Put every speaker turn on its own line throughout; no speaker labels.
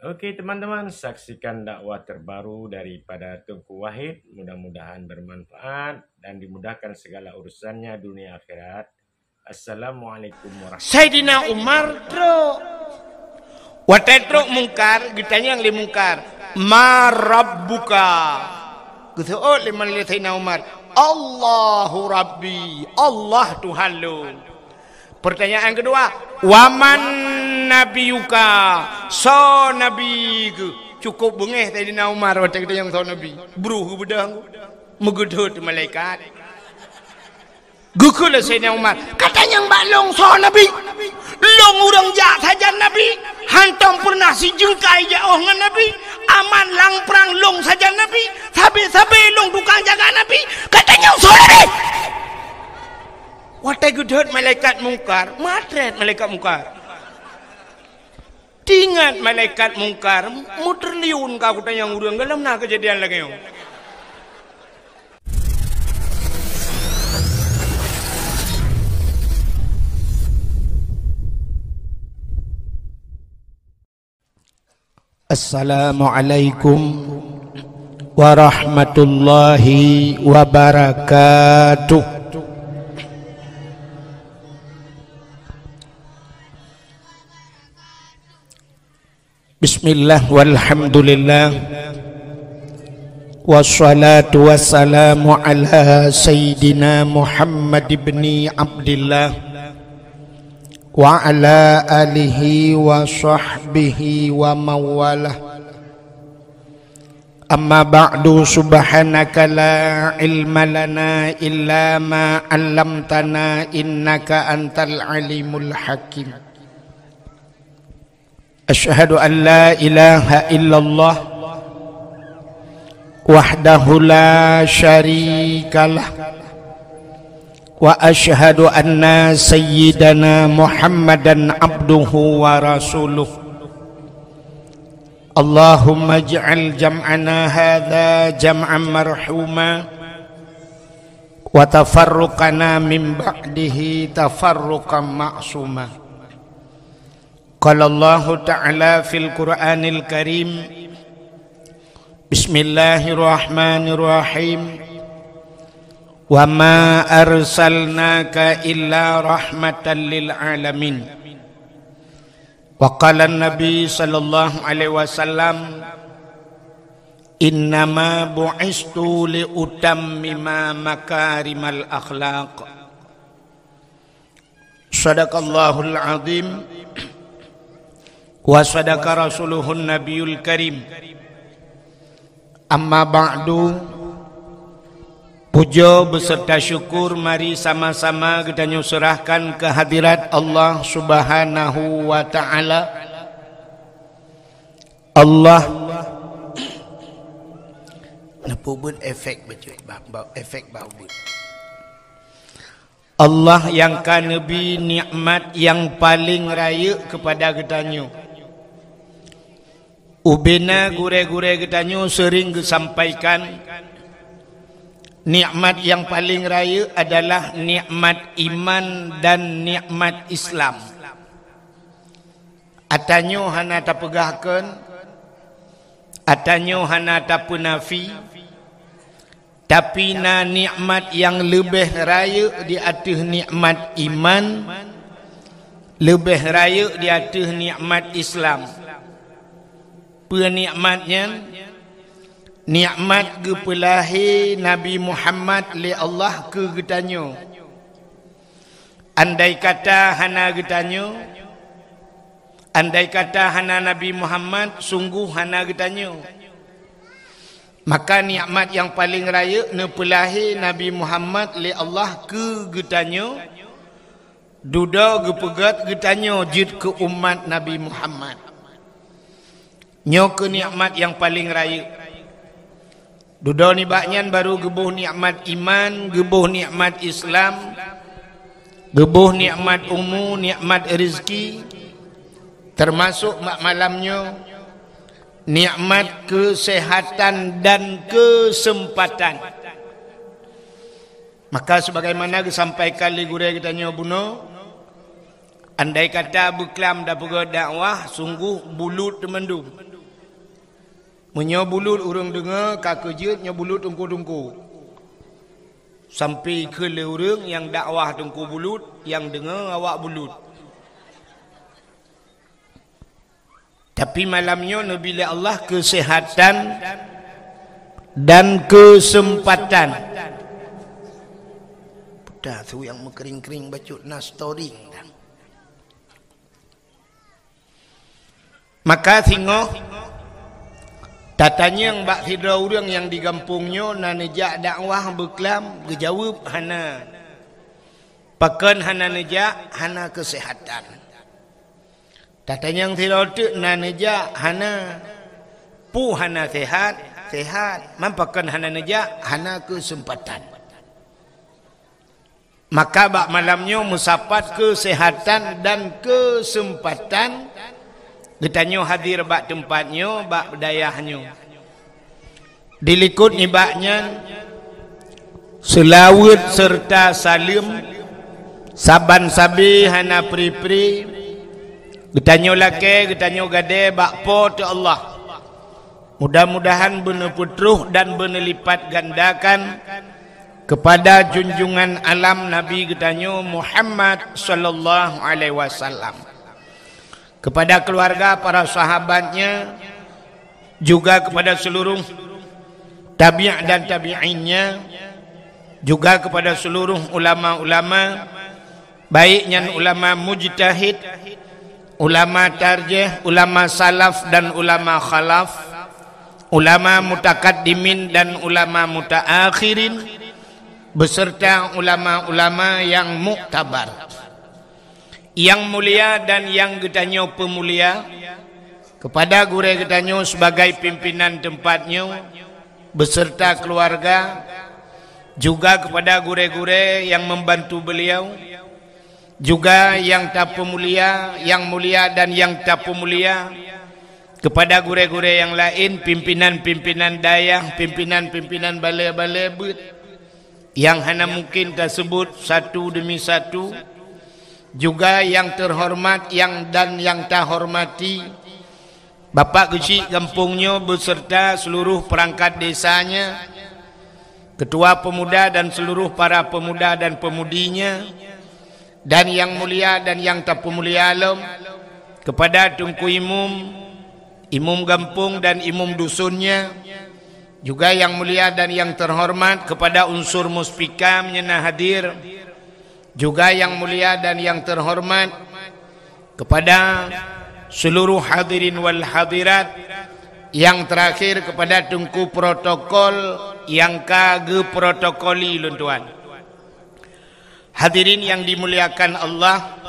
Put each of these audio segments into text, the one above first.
Oke teman-teman, saksikan dakwah terbaru daripada Tengku Wahid. Mudah-mudahan bermanfaat dan dimudahkan segala urusannya dunia akhirat. Assalamualaikum warahmatullahi wabarakatuh.
Sayyidina Umar truk watetruk mungkar ditanya yang mungkar ma rabbuka gitu liman li Sayyidina Umar Allahu Rabbi, Allah Tuhan lu. Pertanyaan kedua, waman nabiyuka, so nabi ke. Cukup bengeh Sayyidina Umar waktu kita yang so nabi. Beruh bedang, megedut malaikat. Gukul Sayyidina Umar. Katanya mbak long so nabi. Long urang jak saja nabi. Hantam pernah si jengkai jauh dengan nabi. Aman lang perang long saja nabi. Sabi-sabi long tukang jaga nabi. Katanya so nabi. Watai gedut malaikat mungkar, matret malaikat mungkar. Tingat malaikat mungkar, muter liun kau tanya urang dalam nak kejadian lagi yo. Assalamualaikum warahmatullahi wabarakatuh. Bismillah walhamdulillah wassalatu wassalamu ala sayyidina Muhammad ibni Abdillah wa ala alihi wa sahbihi wa mawalah. Amma ba'du, subhanaka la ilma lana illa ma 'allamtana innaka antal alimul hakim. Asyhadu an la ilaha illallah wahdahu la syarikalah wa asyhadu anna sayyidana Muhammadan abduhu wa rasuluh. Allahumma ij'al jam'ana hadza jam'an marhuma wa tafarruqana min ba'dihi tafarruqan ma'suma. Qala Allah Ta'ala fil Qur'anil Karim, Bismillahirrahmanirrahim, wa ma arsalnaka illa rahmatan lil alamin. Wa qala an-nabi sallallahu alaihi wasallam, innama bu'istu li utammima makarimal akhlaq. Sadaqallahul azim wa sadaqa rasuluhun nabiyul karim. Amma ba'du, puja beserta syukur mari sama-sama kita nyusurahkan ke hadirat Allah subhanahu wa ta'ala. Allah napubun efek baca efek bau. Allah yang kan nabi nikmat yang paling raya kepada kitanya. Ubena gure-gure kitanya sering disampaikan, nikmat yang paling raya adalah nikmat iman dan nikmat Islam. Atanyo hana tapegahkan, atanyo hana tapunafi, tapi na nikmat yang lebih raya di atas nikmat iman, lebih raya di atas nikmat Islam. Penikmatnya nikmat kepelahi Nabi Muhammad li Allah ke getanyo. Andai kata hana getanyo, andai kata hana Nabi Muhammad, sungguh hana getanyo. Maka nikmat yang paling raya nepelahi Nabi Muhammad li Allah ke getanyo, duda gepegat getanyo jid ke umat Nabi Muhammad. Nyo ke nikmat yang paling raya. Duda ni baknyan baru gebuh nikmat iman, gebuh nikmat Islam, gebuh nikmat ummu, nikmat rezeki, termasuk malamnya nikmat kesehatan dan kesempatan. Maka sebagaimana disampaikan li gure kita nyobuno, andai kata beklam dah pergi dakwah, sungguh bulut temendung. Menyobulut urang dengar kakejut nyobulut tungku-tungku. Sampai ke orang yang dakwah tungku bulut, yang dengar awak bulut. Tapi malamnya Nabi Allah kesehatan dan kesempatan. Dah tu yang mengkering-kering bacut nas story. Maka tengok tatanya yang bak sidra orang yang di kampungnya na nejak dakwah berkelam gejawab hana. Pakan hana nejak hana kesehatan. Tatanya yang sidra tu na nejak hana pu hana sehat. Mampakan hana nejak hana kesempatan. Maka bak malamnya musapat kesehatan dan kesempatan. Getanyo hadir bak tempatnya, bak dayahnya. Dilikut nibaknya selawat serta salim saban sabi hana pri-pri. Getanyo laki, getanyo gade bak po tu Allah. Mudah-mudahan benar putruh dan benar lipat gandakan kepada junjungan alam Nabi getanyo Muhammad sallallahu alaihi wasallam. Kepada keluarga, para sahabatnya, juga kepada seluruh tabi' dan tabi'innya, juga kepada seluruh ulama-ulama, baiknya ulama mujtahid, ulama tarjih, ulama salaf dan ulama khalaf, ulama mutakaddimin dan ulama mutaakhirin, beserta ulama-ulama yang muktabar. Yang mulia dan yang getanyo pemulia, kepada gure getanyo sebagai pimpinan tempatnya beserta keluarga, juga kepada gure-gure yang membantu beliau, juga yang tak pemulia, yang mulia dan yang tak pemulia, kepada gure-gure yang lain, pimpinan-pimpinan dayah, pimpinan-pimpinan balai-balai but, yang hanya mungkin tersebut satu demi satu, juga yang terhormat yang dan yang tak hormati Bapak Kecil kampungnya beserta seluruh perangkat desanya, ketua pemuda dan seluruh para pemuda dan pemudinya, dan yang mulia dan yang tak pemulia alam, kepada Tunku Imum kampung dan imum dusunnya, juga yang mulia dan yang terhormat kepada unsur muspika menyenah hadir, juga yang mulia dan yang terhormat kepada seluruh hadirin wal hadirat, yang terakhir kepada Tunku protokol yang kage protokoli luntuan. Hadirin yang dimuliakan Allah,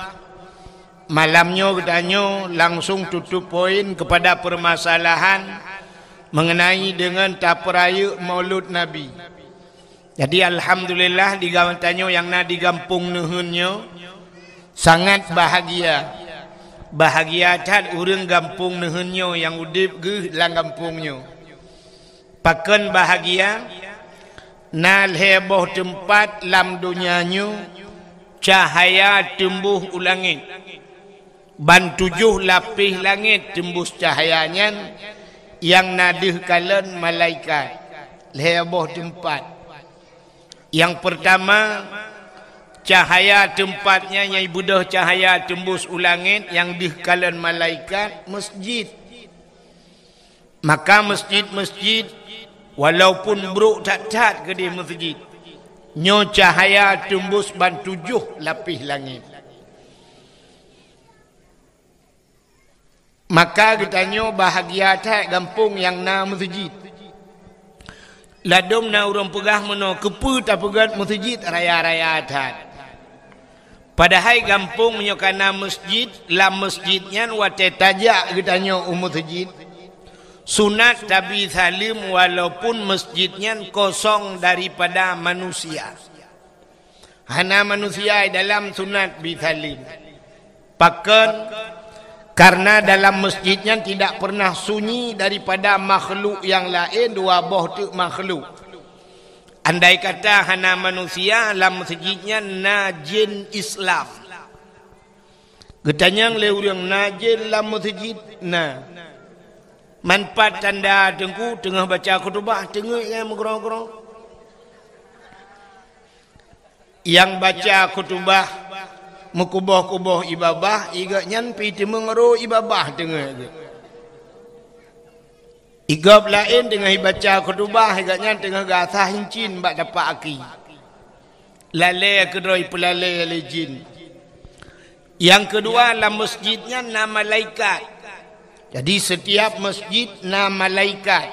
malamnya getanyo langsung tutup poin kepada permasalahan mengenai dengan taperaya Maulud Nabi. Jadi alhamdulillah di gawantanyo yang na di kampung nuhunnya sangat bahagia. Bahagia cat urang kampung nuhunnya yang udip ge lang kampungnya. Paken bahagia nal heboh tempat lam dunianyo cahaya tembuh ulangit. Ban 7 lapis langit tembus cahayanya yang nadih kalen malaikat. Heboh tempat. Yang pertama, cahaya tempatnya yang ibudah cahaya tembus ulangit yang dihkalan malaikat masjid. Maka masjid-masjid walaupun buruk tak ke di masjid, nyo cahaya tembus ban 7 lapis langit. Maka getanyo bahagia tak kampung yang na masjid. Ladom na urang pegah meno kepu tak pegat masjid raya-raya adat. Padahal kampung menyokana masjid, la masjidnya wate tajak getanyo masjid. Sunat Nabi Salim walaupun masjidnya kosong daripada manusia. Hana manusia dalam sunat Nabi Salim. Pakan karena dalam masjidnya tidak pernah sunyi daripada makhluk yang lain, dua boh tu makhluk. Andai kata hana manusia, dalam masjidnya najin Islam. Getanyang le urang najin dalam masjid na. Manfaat tanda tengku tengah baca khutbah tengok yang mengerong-gerong. Yang baca khutbah mukubah-kubah ibabah iga nyan pi temengero ibabah tengah. Iga lain tengah baca khutbah iga nyan tengah gasah hincin bak dapat aki. Lalai kedoi pelalai oleh jin. Yang kedua dalam masjidnya nama malaikat. Jadi setiap masjid nama malaikat.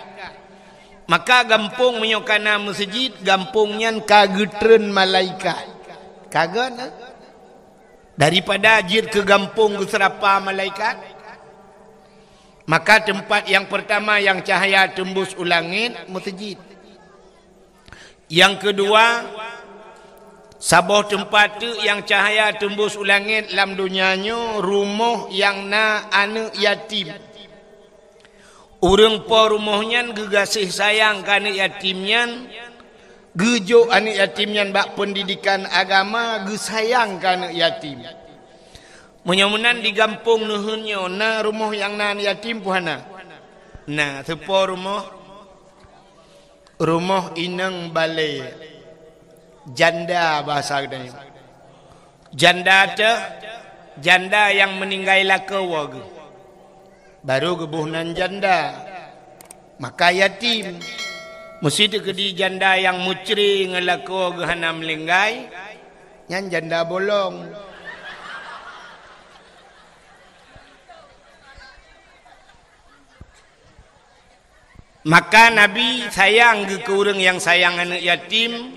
Maka gampung menyokana masjid gampungnya kagetren malaikat. Kaget daripada ajir ke gampung ke serapa malaikat. Maka tempat yang pertama yang cahaya tembus ulangin masjid. Yang kedua saboh tempat tu yang cahaya tembus ulangit dalam dunianya rumah yang na anak yatim. Urang po rumahnya gegasih sayang ke anak yatimnya, gejo anak yatimnya bak pendidikan agama, gesayang ke anak yatim. Menyamunan di kampung nuhunnya na rumah yang na anak yatim puhana. Nah, sepo rumah inang balai. Janda bahasa kedai. Janda tu janda yang meninggal lakawa. Baru kebunan janda. Maka yatim. Mesti tu kedi janda yang mucri ngelakawa gehana melinggai. Yang janda bolong. Maka Nabi sayang ke orang yang sayang anak yatim.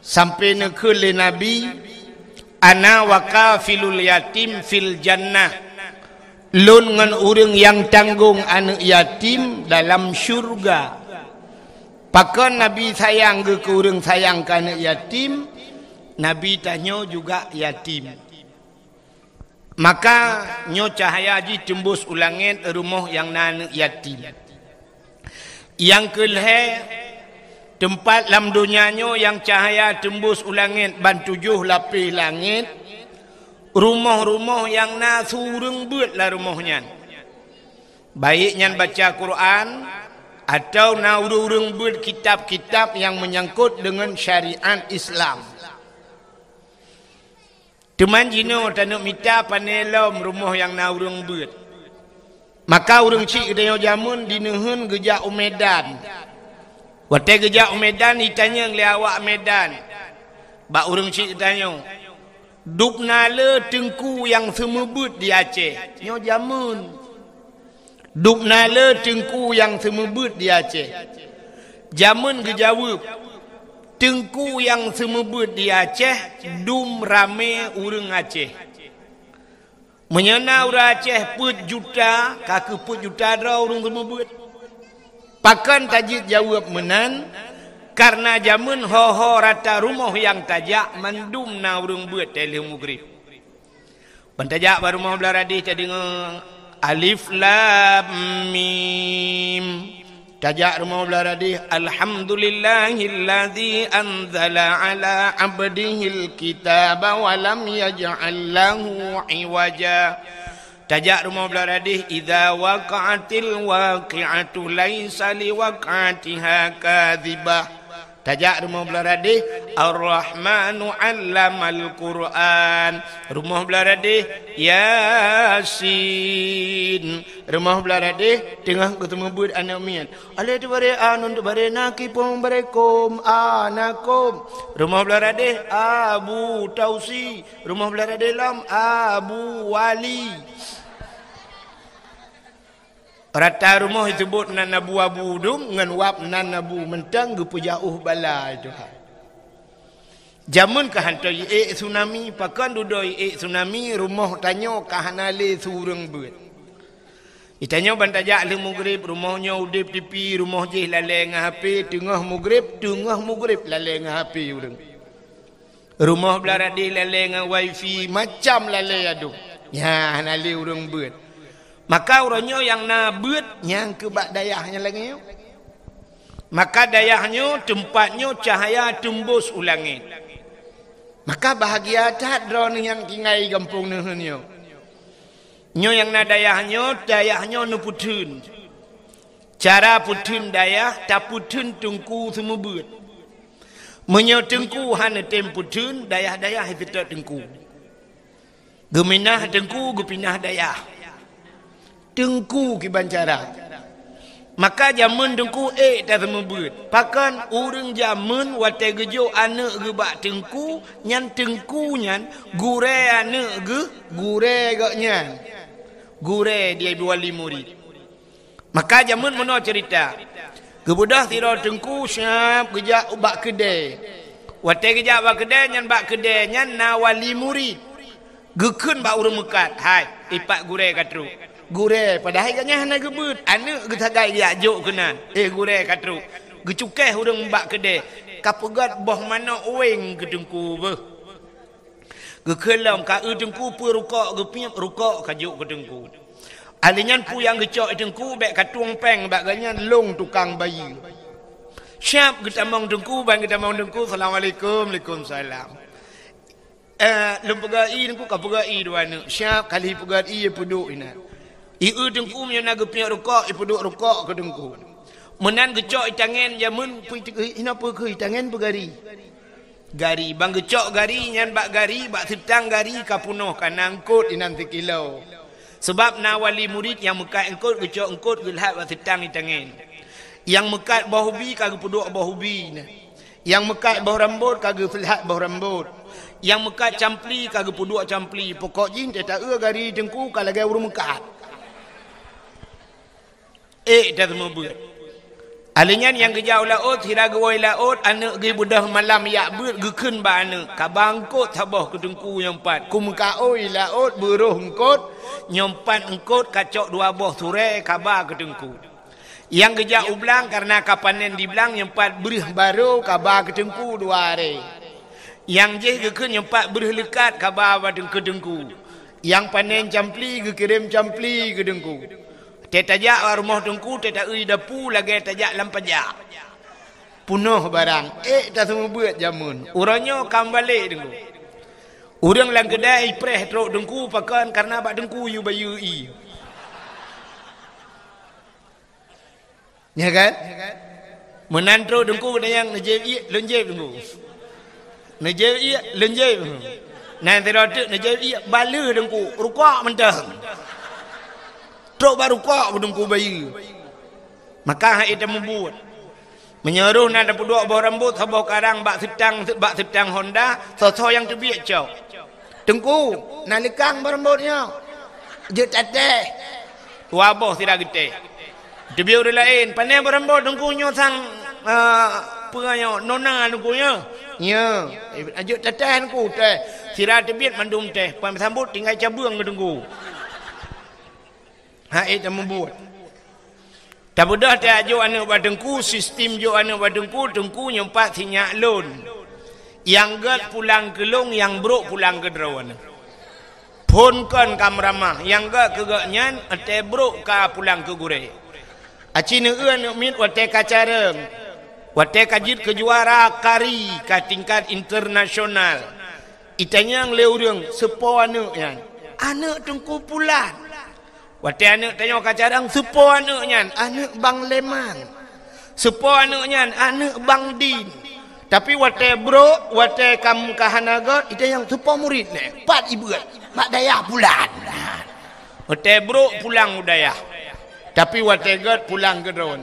Sampai nekele Nabi ana wakafilul yatim fil jannah. Lun ngan urang yang tanggung anak yatim dalam syurga. Pakan Nabi sayang ke urang sayang ke anak yatim, Nabi tanya juga yatim. Maka nyo cahaya ji tembus ulangin rumah yang anak yatim. Yang kelhe tempat dalam dunianya yang cahaya tembus ulangit ban 7 lapis langit. Rumah-rumah yang nasureng buat lah rumahnya. Baiknya baca Quran atau naureng buat kitab-kitab yang menyangkut dengan syariat Islam. Teman jino tanuk mita panelom rumah yang naureng buat. Maka urang cik dayo jamun dinehun gejak Medan. Waktu gejak Medan ditanya oleh awak Medan. Bak urang cik tanya, dupna le tengku yang semebut di Aceh. Nyo jamun. Dupna le tengku yang semebut di Aceh. Jamun gejawab, tengku yang semebut di Aceh dum rame urang Aceh. Menyana urang Aceh put juta, kaki put juta dah urang semebut. Pakan tajid jawab menan karena jamun ho rata rumah yang tajak mandum na urang buat telih mugrib. Pentajak baru mau belaradi tadi alif lam mim. Tajak rumah belaradi alhamdulillahilladzi anzala ala abdihil kitaba wa lam yaj'al lahu iwaja. Tajak rumah belaradi idza waqa'atil waqi'atu laisa liwaqa'atiha kadzibah. Tajak rumah belaradi Ar-Rahmanu 'allamal Qur'an. Rumah belaradi Yasin. Rumah belaradi tengah ketemu bud anak mian. Ale tu bare anun tu bare nakipum barekum anakum. Rumah belaradi Abu Tausi. Rumah belaradi lam Abu Wali. Rata rumah disebut nan nabu abu dum ngan wap nan nabu mentang gepu jauh bala itu. Jamun ka hantoi tsunami pakan dudoi tsunami rumah tanyo ka hanale sureng beut. Itanya bantajak le mugrib rumahnya udip tipi rumah je lale ngah HP tengah mugrib lale ngah HP urang. Rumah belaradi lale ngah wifi macam lale adu. Ya hanale urang beut. Maka orangnya yang nabut yang kebak dayahnya lagi. Maka dayahnya tempatnya cahaya tembus ulangit. Maka bahagia tak drone yang kingai kampung nuhunnya. Nyo yang na dayahnya nu putun. Cara putun daya tak putun tungku semua buat. Menyo tengku hana tem putun daya-daya kita tengku. Geminah tengku gepinah daya. Tengku kiban cara. Maka zaman tengku tak semua buat. Pakan urang zaman wate gejo anak ge bak tengku nyan tengku nyan gure anak ge gure gak nyan. Gure dia wali murid. Maka zaman mana cerita. Kebudah tira tengku syap gejak bak kedai. Wate gejak bak kedai nyan bak kedai nyan na wali murid. Gekun bak urang mekat. Hai, ipak gure katru. Gure padahal katnya hana gebut. Anak getagai dia juk kenan. Gure katru. Gecukeh urang bak kedai. Kapegat boh mana ueng ke tengku beh. Gekelam ka tengku pu rukak gepiap rukak kajuk ke tengku. Alinyan pu yang gecok tengku bek katuang peng bak ganyan long tukang bayi. Syap getamong tengku bang getamong tengku assalamualaikum waalaikumsalam. Lempegai tengku kapegai dua nak. Syap kali pegai puduk ina. Tengku nya nak gepiap rukak puduk rukak ke tengku. Menan gecok tangan jamun pu ina pu ke tangan pegari. Gari bang gecok gari nyan bak gari bak setang gari kapunoh kanang kot inan kilau. Sebab na wali murid yang mekat engkot gecok engkot gelhat bak setang di tangan. Yang mekat bau hubi kagak puduk bau hubi. Yang mekat bau rambut kagak filhat bau rambut. Yang mekat campli kagak puduk campli. Pokok jin tak gari tengku kalau gaya urung mekat. Dah semua buat. Alinyan yang kejauh laut, hira gawai laut, anak gi budah malam yak buat gekun ba anak. Kabangkot sabah ke tengku yang empat. Kumkaoi laut beruh engkot, nyompat engkot kacok dua boh surai kabar ke tengku. Yang kejauh ublang karena kapanen di belang nyempat berih baru kabar ke tengku dua hari. Yang je gekun nyempat berih lekat kabar ke tengku. Yang panen campli gekirim campli ke tengku. Tetajak rumah tengku, tetak dapu lagi tajak lampajak. Punuh barang. Tak semua buat jamun. Orangnya kam balik tengku. Orang lang kedai preh teruk tengku pakan karena bak tengku you bayu i. Ya kan? Menantro tengku yang nejeb i lenjeb tengku. Nejeb i lenjeb. Nanti rotek nejeb i bala tengku. Rukak mentah. Truk baru kok bedungku bayi. Maka hak itu membuat. Menyeruh nak dapat dua bawah rambut sabah karang bak setang Honda, so yang terbiak cau. Tengku, nalikang berambutnya. Je tateh. Tua boh tidak gede. Terbiak orang lain, pandai berambut tengkunya sang penganyo nona tengkunya. Ya, je tateh tengku teh. Sirah terbiak mandum teh, pan sambut tinggal cabung ke tengku. Hak itu membuat. Tak mudah tak ajuk anak badengku, sistem juk anak badengku, tengku nyempat sinyak lon. Yang gat pulang ke long, yang brok pulang ke derawan. Pun kan kamramah, yang gat ke gatnyan, ate brok ka pulang ke gure. Acina anak mit wate kacarem. Wate kajit kejuara kari ka tingkat internasional. Itanya yang leurang sepo anak yan. Anak tengku pulang. Wate anak tanya kacarang sepo anaknya anak bang Leman. Sepo anaknya anak bang Din. Tapi wate bro, wate kam kahanagot itu yang sepo murid ni. Pat ibu mak daya pulang. Wate bro pulang udaya. Tapi wate god pulang ke drone.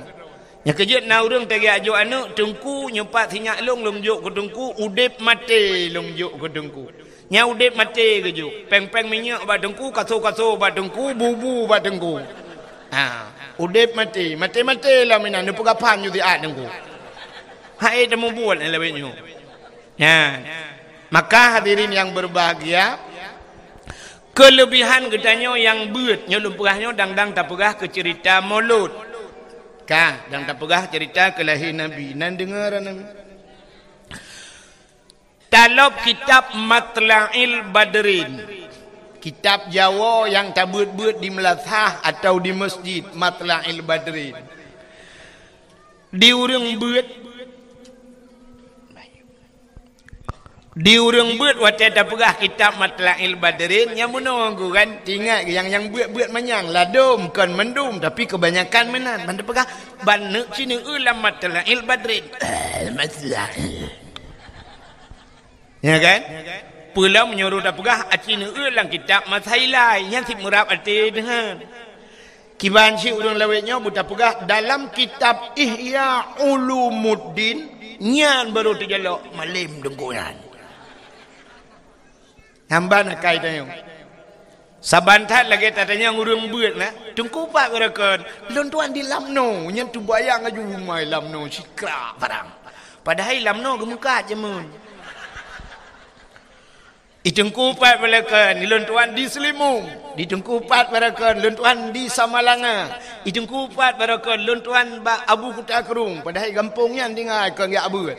Yang kejut na urang tegi ajo anak tengku nyempat sinyak long juk ke tengku udip mati long juk ke tengku. Nya udip mati ke juk. Peng-peng minyak ba tengku, kaso-kaso ba tengku, bubu ba tengku. Udip mati, mati-mati lah minan depa kapan yu diat tengku. Hai temu buat ni lebih nyu. Ya. Maka hadirin yang berbahagia, kelebihan gedanyo yang beut nya lumpurahnya dang-dang tak pegah ke cerita Maulud. Ka, dang tak pegah cerita kelahiran Nabi. Nan dengar Nabi. Talab kitab Matla'il Badrin. Kitab Jawa yang tak buat-buat di Melazah atau di masjid Matla'il Badrin. Di urang buat Di urang beut wate ta pegah kitab Matla'il Badrin yang menunggu kan ingat yang beut manyang ladum kan mendum tapi kebanyakan menan ban pegah ban neuk cini ulam Matla'il Badrin Matla'il ya kan pula menyuruh ta pegah cini ulang kitab Mathailai yang si murab ati dengan kiban si urang lawetnya buta pegah dalam kitab Ihya Ulumuddin nyan baru terjalok malim dengkunan hamba nak kai tayong sabantat lagi tatanya ngurung beut na tungku pak berakon lon tuan di lamno nyen tu bayang aju mai lamno sikra barang padahal lamno gemuka je mun itungku pat berakon lon tuan di Selimung ditungku pat berakon lon tuan di Samalanga itungku pat berakon lon tuan ba Abu Kuta Kerung padahal kampung nyan tinggal kan ya abu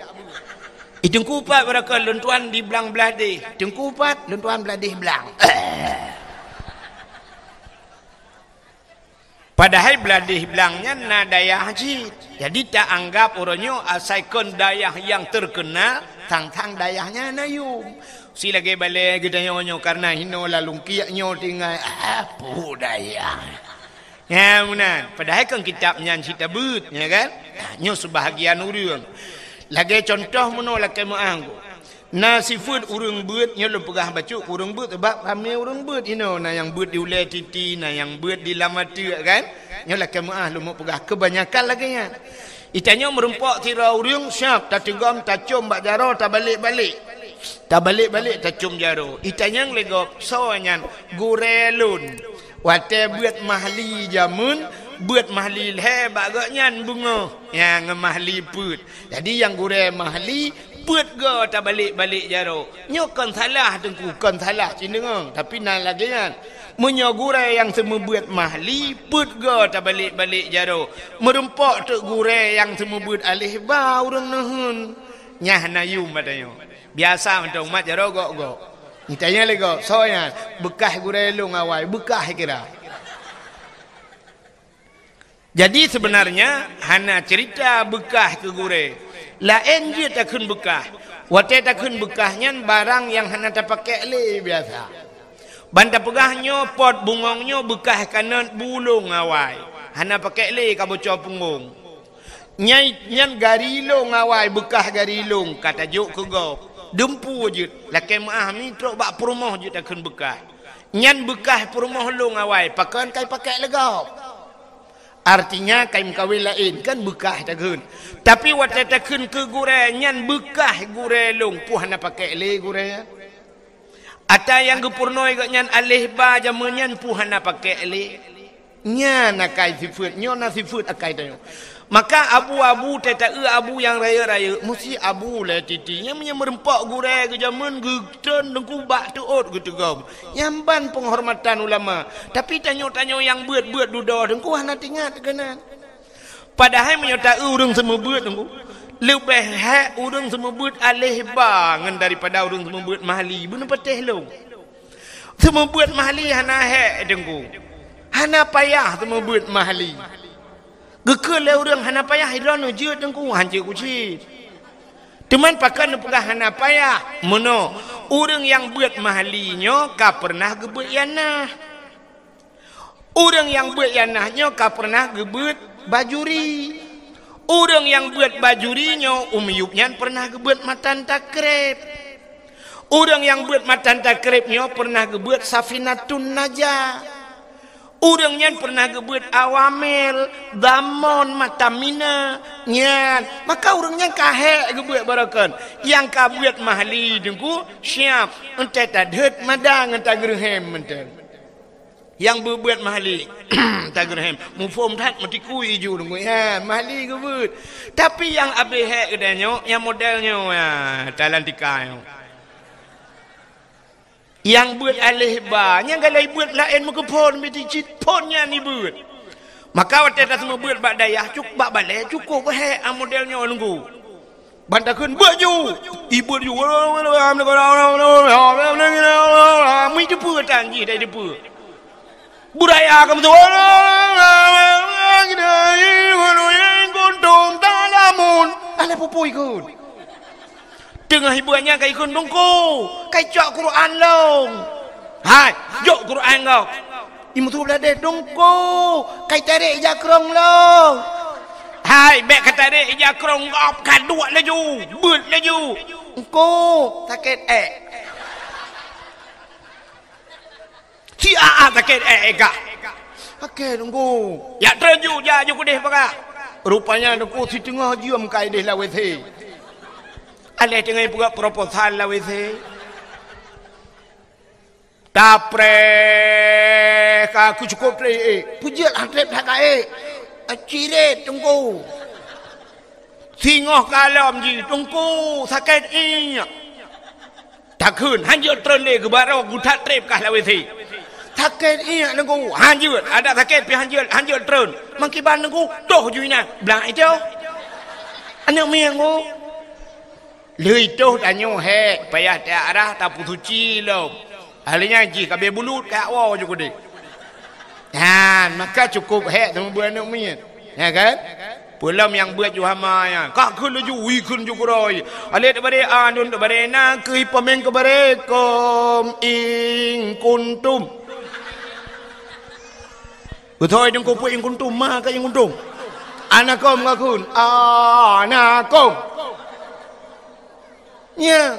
Itungku pat berakon lon tuan di Belang Beladih. Itungku pat lon tuan Beladih Belang. Padahal Beladih Belangnya na dayah haji. Jadi tak anggap orangnya asalkan dayah yang terkenal tang dayahnya nayum. Si lagi balik kita nyo karena hino lalung kiaknya tinggal apa dayah. Ya munan. Padahal kan kitabnya cerita beut, ya kan? Nyo sebahagian urang. Lagi contoh menolak kemuanggu. Nasi food urang beut nya lu pegah baca urang beut sebab kami urang beut ino na yang beut di ulai titi na yang beut di lamatu kan. Nya lah kemuah lu mau pegah kebanyakan lagi nya. Itanya merempak tira urang siap tak tegam tak cum bak jaro tak balik-balik. Tak balik-balik tak cum jaro. Itanya legop soanyan gurelun. Wate beut mahli jamun buat mahli he bagaknya bunga yang mahli put jadi yang gure mahli put go tak balik jaro nyokan salah tengku kan salah cindengang tapi nak lagi kan menyo gure yang semua buat mahli put go tak balik jaro merempak tu gure yang semua buat alih ba urang nahun nyah nayum badanyo biasa untuk mat jaro go ditanya lego soalnya bekah gure lu ngawai bekah kira. Jadi sebenarnya hana cerita bekah ke gure. Lain dia takun bekah. Wate takun bekahnya barang yang hana tak pakai le biasa. Banta pegahnya pot bungongnya bekah kanan bulung awai. Hana pakai le ka bocor punggung. Nyan garilong awai bekah garilong kata juk ke gop. Dempu je. Laki maah mi trok bak perumah je takun bekah. Nyan bekah perumah long awai pakan kai pakai legop. Artinya kain kawin lain kan bekah takun. Tapi waktu takun ke gure nyan bekah gure long puh na pakai le gure ya. Ata yang gepurnoi gak nyan alih ba jamannya puh na pakai le. Nyan akai sifut nyon sifut akai tayo. Maka abu-abu teta abu yang raya-raya mesti abu lah titinya merempak gure ke zaman geton dengku bak tuot gitu gam. Nyamban penghormatan ulama. Tapi tanyo-tanyo yang buat duda dengku hana tingat kenan. Padahal menyota urang semua buat dengku. Lebih hak urang semua buat alih bangan daripada urang semua buat mahli. Benar patih long. Semua buat mahli hana hak dengku. Hana payah semua buat mahli. Gekele orang hana payah hiran je dengku hancur kucing. Teman pakan pegah hana payah. Mono orang yang buat mahlinya ka pernah gebut yanah. Orang yang buat yanahnya ka pernah gebut bajuri. Orang yang buat bajurinya umyubnya pernah gebut matan takrib. Orang yang buat matan takribnya pernah gebut safinatun najah. Orangnya pernah gebut awamil, damon, matamina, nyan. Maka orangnya kahek gebut barakan. Yang kabuat mahli dengku siap. Entai tadhet madang entai gerhem entai. Yang berbuat mahli entai gerhem. Mufum tat mati kui ju dengku. Ya, mahli gebut. Tapi yang abihek kedanya, yang modelnya ya, talantika. Yang buat alih ba, yang galai buat lain muka pon beticit ponnya ni buat. Maka waktu dah semua buat bak dayah cukup bak balai cukup he modelnya nunggu. Bantakun baju, ibu ju. Mui depu tanji dah depu. Budaya kamu tu. Gondong talamun. Ala pupui kun. Dengar hiburannya kai kun tungku. Kai cok Quran long. Hai, jok Quran kau. Imu tu belade tungku. Kai tarik jakrong long. Hai, bek kata tarik jakrong ngop kaduk laju. Beut laju. Engko sakit Si sakit kak. Okey tunggu. Ya terju ja ju kudih pakak. Rupanya aku si tengah jiam kai deh lawe the. Ale tengah buka proposal lawe the. Tapre ka aku cukup tre. Pujil antrep tak kai. Acire tunggu. Singoh kalam ji tunggu sakit Tak kun hanjut terle ke barau gutat trep kah lawe the. Sakit nunggu hanjut ada sakit pi hanjut terun mangkiban nunggu toh juina belang itu anak miangu lei toh tanyo he payah tak arah tak putuci lo halinya ji kabe bulut ka wa juga dek maka cukup he temu buat anak mian ya kan pulam yang buat juhama ya kak kun ju wi kun ju kuroi ale bare anun bare na kui pemeng ke bare kom ing kuntum Betul yang kau buat yang kuntum mah ke yang kuntum. Anakom ngakun. Anakom. Ya.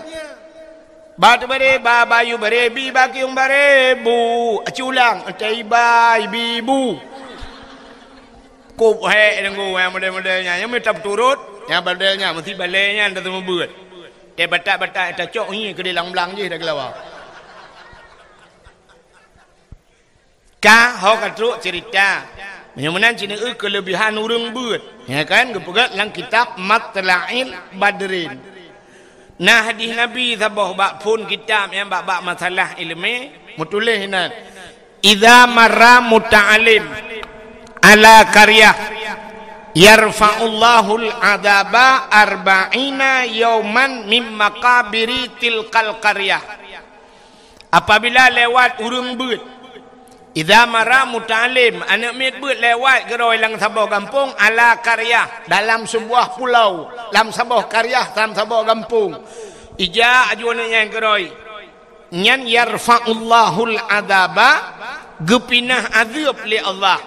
Batu bare babayu bare bi bakiung bare bu. Aculang caibai bibu. Kup he nunggu yang model-modelnya yang minta turut, yang modelnya mesti baliknya anda tu membuat. Batak-batak tak cok ni ke belang-belang je dah kelawar. Ka ho katruk cerita menyamanan cina kelebihan urang beut ya kan gepegat dalam kitab Matla'il Badrin nah hadis Nabi sabah bab pun kitab yang bab masalah ilmu mutulis hinan idza marra muta'alim ala qaryah yarfa'ullahu al-'adaba arba'ina yawman min maqabiri tilkal qaryah apabila lewat urang beut Idza mara muta'alim anak mit beut lewat geroi lang sabah kampung ala qaryah dalam sebuah pulau dalam sebuah qaryah dalam sebuah kampung ija ajuana yang geroi nyan yarfa'ullahul adaba gepinah azab li Allah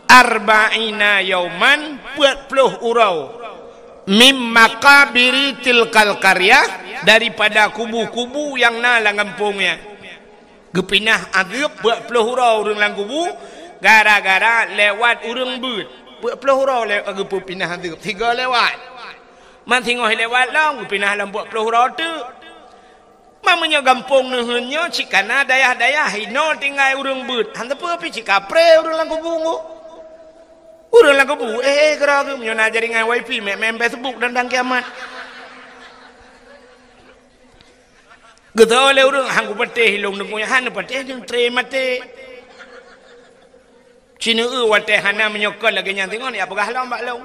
arba'ina yauman 40 urau mim maqabiri tilkal qaryah daripada kubu-kubu yang na lang kampungnya Gepinah azab 40 hurau urang lang kubu gara-gara lewat urang beut 40 hurau lewat gepu pinah azab 3 lewat man tengok lewat long pinah dalam 40 hurau tu mamanya gampung neuheunnya cikana dayah-dayah hino tinggal urang beut hang teu pi cikapre urang lang kubu urang lang kubu gerak nyona jaringan wifi mem Facebook dan kiamat Getau le urang hang pateh hilong nunggunya han pateh jeung tre mate. Cina wate hana menyokol lagi nyan tengok ni apakah long bak long.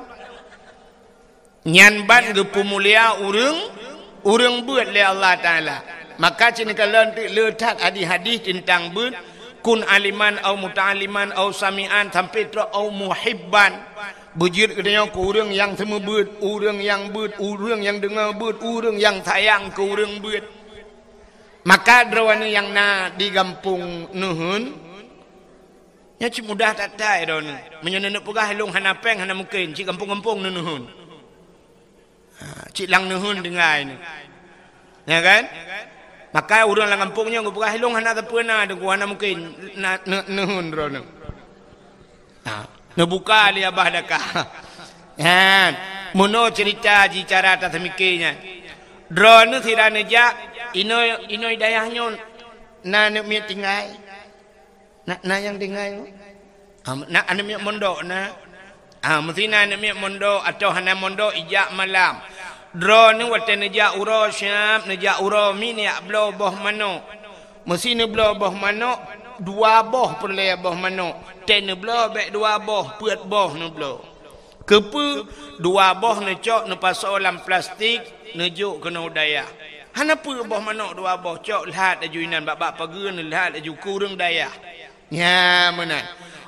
Nyan ban gepu mulia urang beut le Allah taala. Maka cina kalau letak hadis tentang beut kun aliman au muta'aliman au sami'an sampai tu au muhibban. Bujir kedanya ke urang yang semua beut, urang yang beut, urang yang dengar beut, urang yang sayang ke urang beut. Maka drawana yang na di kampung nuhun nya ci mudah tak tai don menyenenek pegah long hanapeng hana mungkin ci kampung-kampung nuhun ci lang nuhun dengai ni ya kan maka urang lang kampungnya pegah long hana tapena de hana mungkin nuhun drona nebuka li abah dakah mono cerita ji cara ta mikirnya drone tirane ja Inoi dayahnya na mi tinggal na yang tinggal na ane mi mondok na mesti na ane mi mondok atau hana mondok ijak malam drone wate neja uro syam neja uro mi ni blo boh mano mesti ne blo boh mano 2 boh perle boh mano ten blo bek 2 boh puat boh ne blo kepu 2 boh ne cok ne pasok dalam plastik ne juk kena daya hana pu boh manok 2 boh cok lihat ajuinan bab-bab pageun lihat aju kurang daya nya menan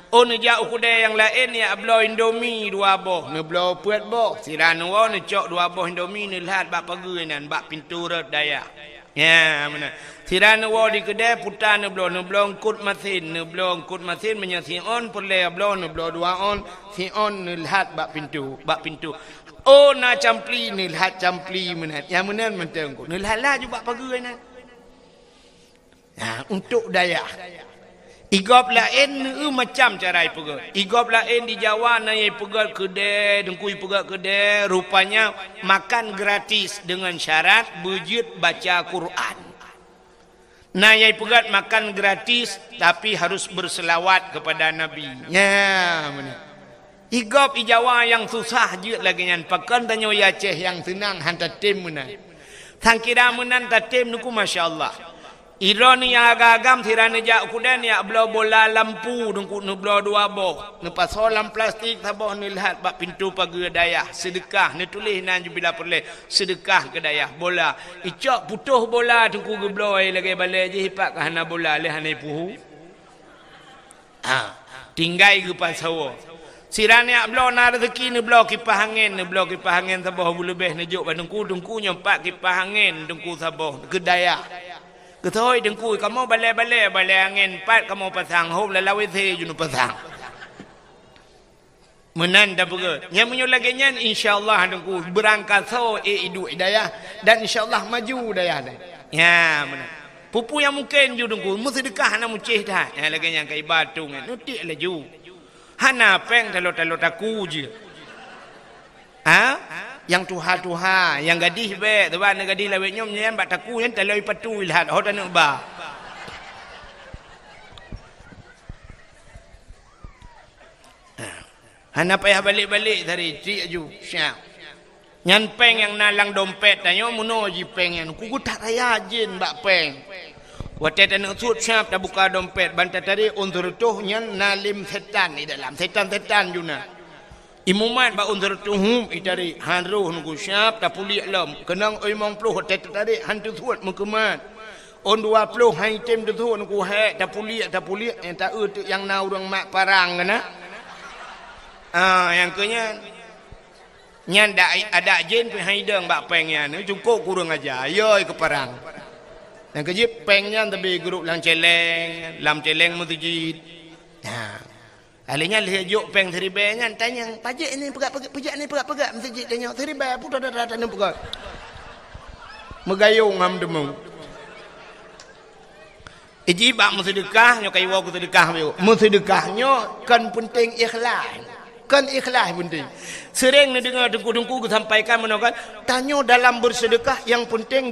Oh ni jauh kedai yang lain ya ablo Indomie 2 boh, ni blo puat boh. Sirana wa ni cok 2 boh Indomie ni lihat bak pagi nan bak pintu red daya. Ya mana. Sirana wa di kedai putar ni blo ngkut mesin, ni blo ngkut mesin menyo si on perle blo ni blo 2 on, si on ni lihat bak pintu. Oh na campli ni lihat campli mana. Yang mana mentang ko. Ni lihat lah juga pagi nan. Ya untuk daya. Igop lain macam cara pegat. Igop lain di Jawa nai pegat kedai, dengkui pegat kedai, rupanya makan gratis dengan syarat bujut baca Quran. Nai pegat makan gratis tapi harus berselawat kepada Nabi. Ya, mana? Igop di Jawa yang susah je lagi nyan pakan tanyo ya Aceh yang senang hantar tim mana. Sangkira menan tatim nuku masya-Allah. Ironi yang agam tirane jak kudan ya belo bola lampu dengku nu belo 2 boh. Nu pasolam plastik taboh ni lihat bak pintu pagi dayah sedekah ni tulis nan bila perle sedekah ke dayah bola. Icok putuh bola dengku geblo ai lagi balai je hipak kahana bola le hanai puhu. Tinggai ke pasawo. Sirane belo na rezeki ni belo kipas angin taboh lebih nejuk dengku nyempak kipas angin dengku taboh ke dayah. Ketoi dengkui kamu balai angin pat kamu pasang hom lalawi the junu pasang. Menan dah begitu. Yang menyo lagi nyan insyaallah dengkui berangkat so hidup daya dan insyaallah maju daya. Ya menan. Pupu yang mungkin ju dengkui mu sedekah hana mucih dah. Ya lagi yang kai batu ngan nutik laju. Hana peng talo taku je. Yang tuha yang gadis be tuan gadis lawet nyom nyen bak taku nyen taloi patu lihat ho tanuk ba hana payah balik dari tri aju syah nyan peng yang nalang dompet tanyo muno ji peng yang ku tak raya jin bak peng wate tanuk sut syap tak buka dompet bantat tadi untuk tuh nyan nalim setan di dalam setan juna. Imumat ba undur tuhum itari hanruh nunggu syap tak pulik lam kenang oi mong puluh hotel tadi hantu suat mengkemat on 20 hai tem tu nunggu hek tak pulik yang tak yang na urang mak parang kana yang kenya nyan ada jin pi hai deng bak peng nya ni cukup kurang aja yoi ke parang yang kejip peng nya tapi grup lam celeng mutujid Alinya lihat juk peng seribe nyan tanya pajak ni pegak ni pegak masjid tanya seribe putar dah ni pegak megayung ngam demu iji bak sedekah nyo kai wo ku sedekah yo sedekahnya kan penting ikhlas penting sering ni dengar dengku ku sampaikan menokan tanya dalam bersedekah yang penting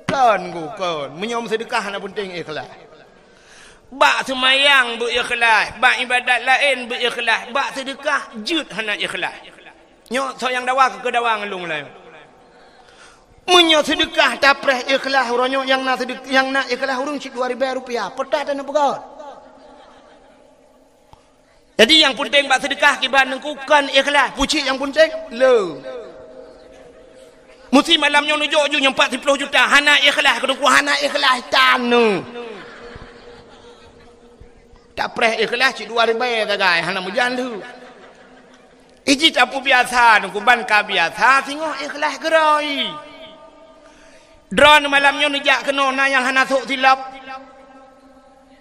kan menyom sedekah na penting ikhlas. Bak semayang berikhlas, bak ibadat lain berikhlas, bak sedekah jut hana ikhlas. Nyo so yang dawa ke dawa ngelung lah. Menyo sedekah tapreh ikhlas uronyo yang nak sedekah yang nak ikhlas urung cik 2000 rupiah. Petat dan pegot. Jadi yang penting bak sedekah kiban nengkukan ikhlas. Pucik yang penting le. Mesti malamnya nujuk yang 40 juta hana ikhlas kedengku hana ikhlas tanu. Tak pernah ikhlas cik 2000 tagai hana mujan tu. Iji tapu biasa nunggu ban ka biasa tengok ikhlas gerai. Drone malamnya nijak kena na yang hana sok silap.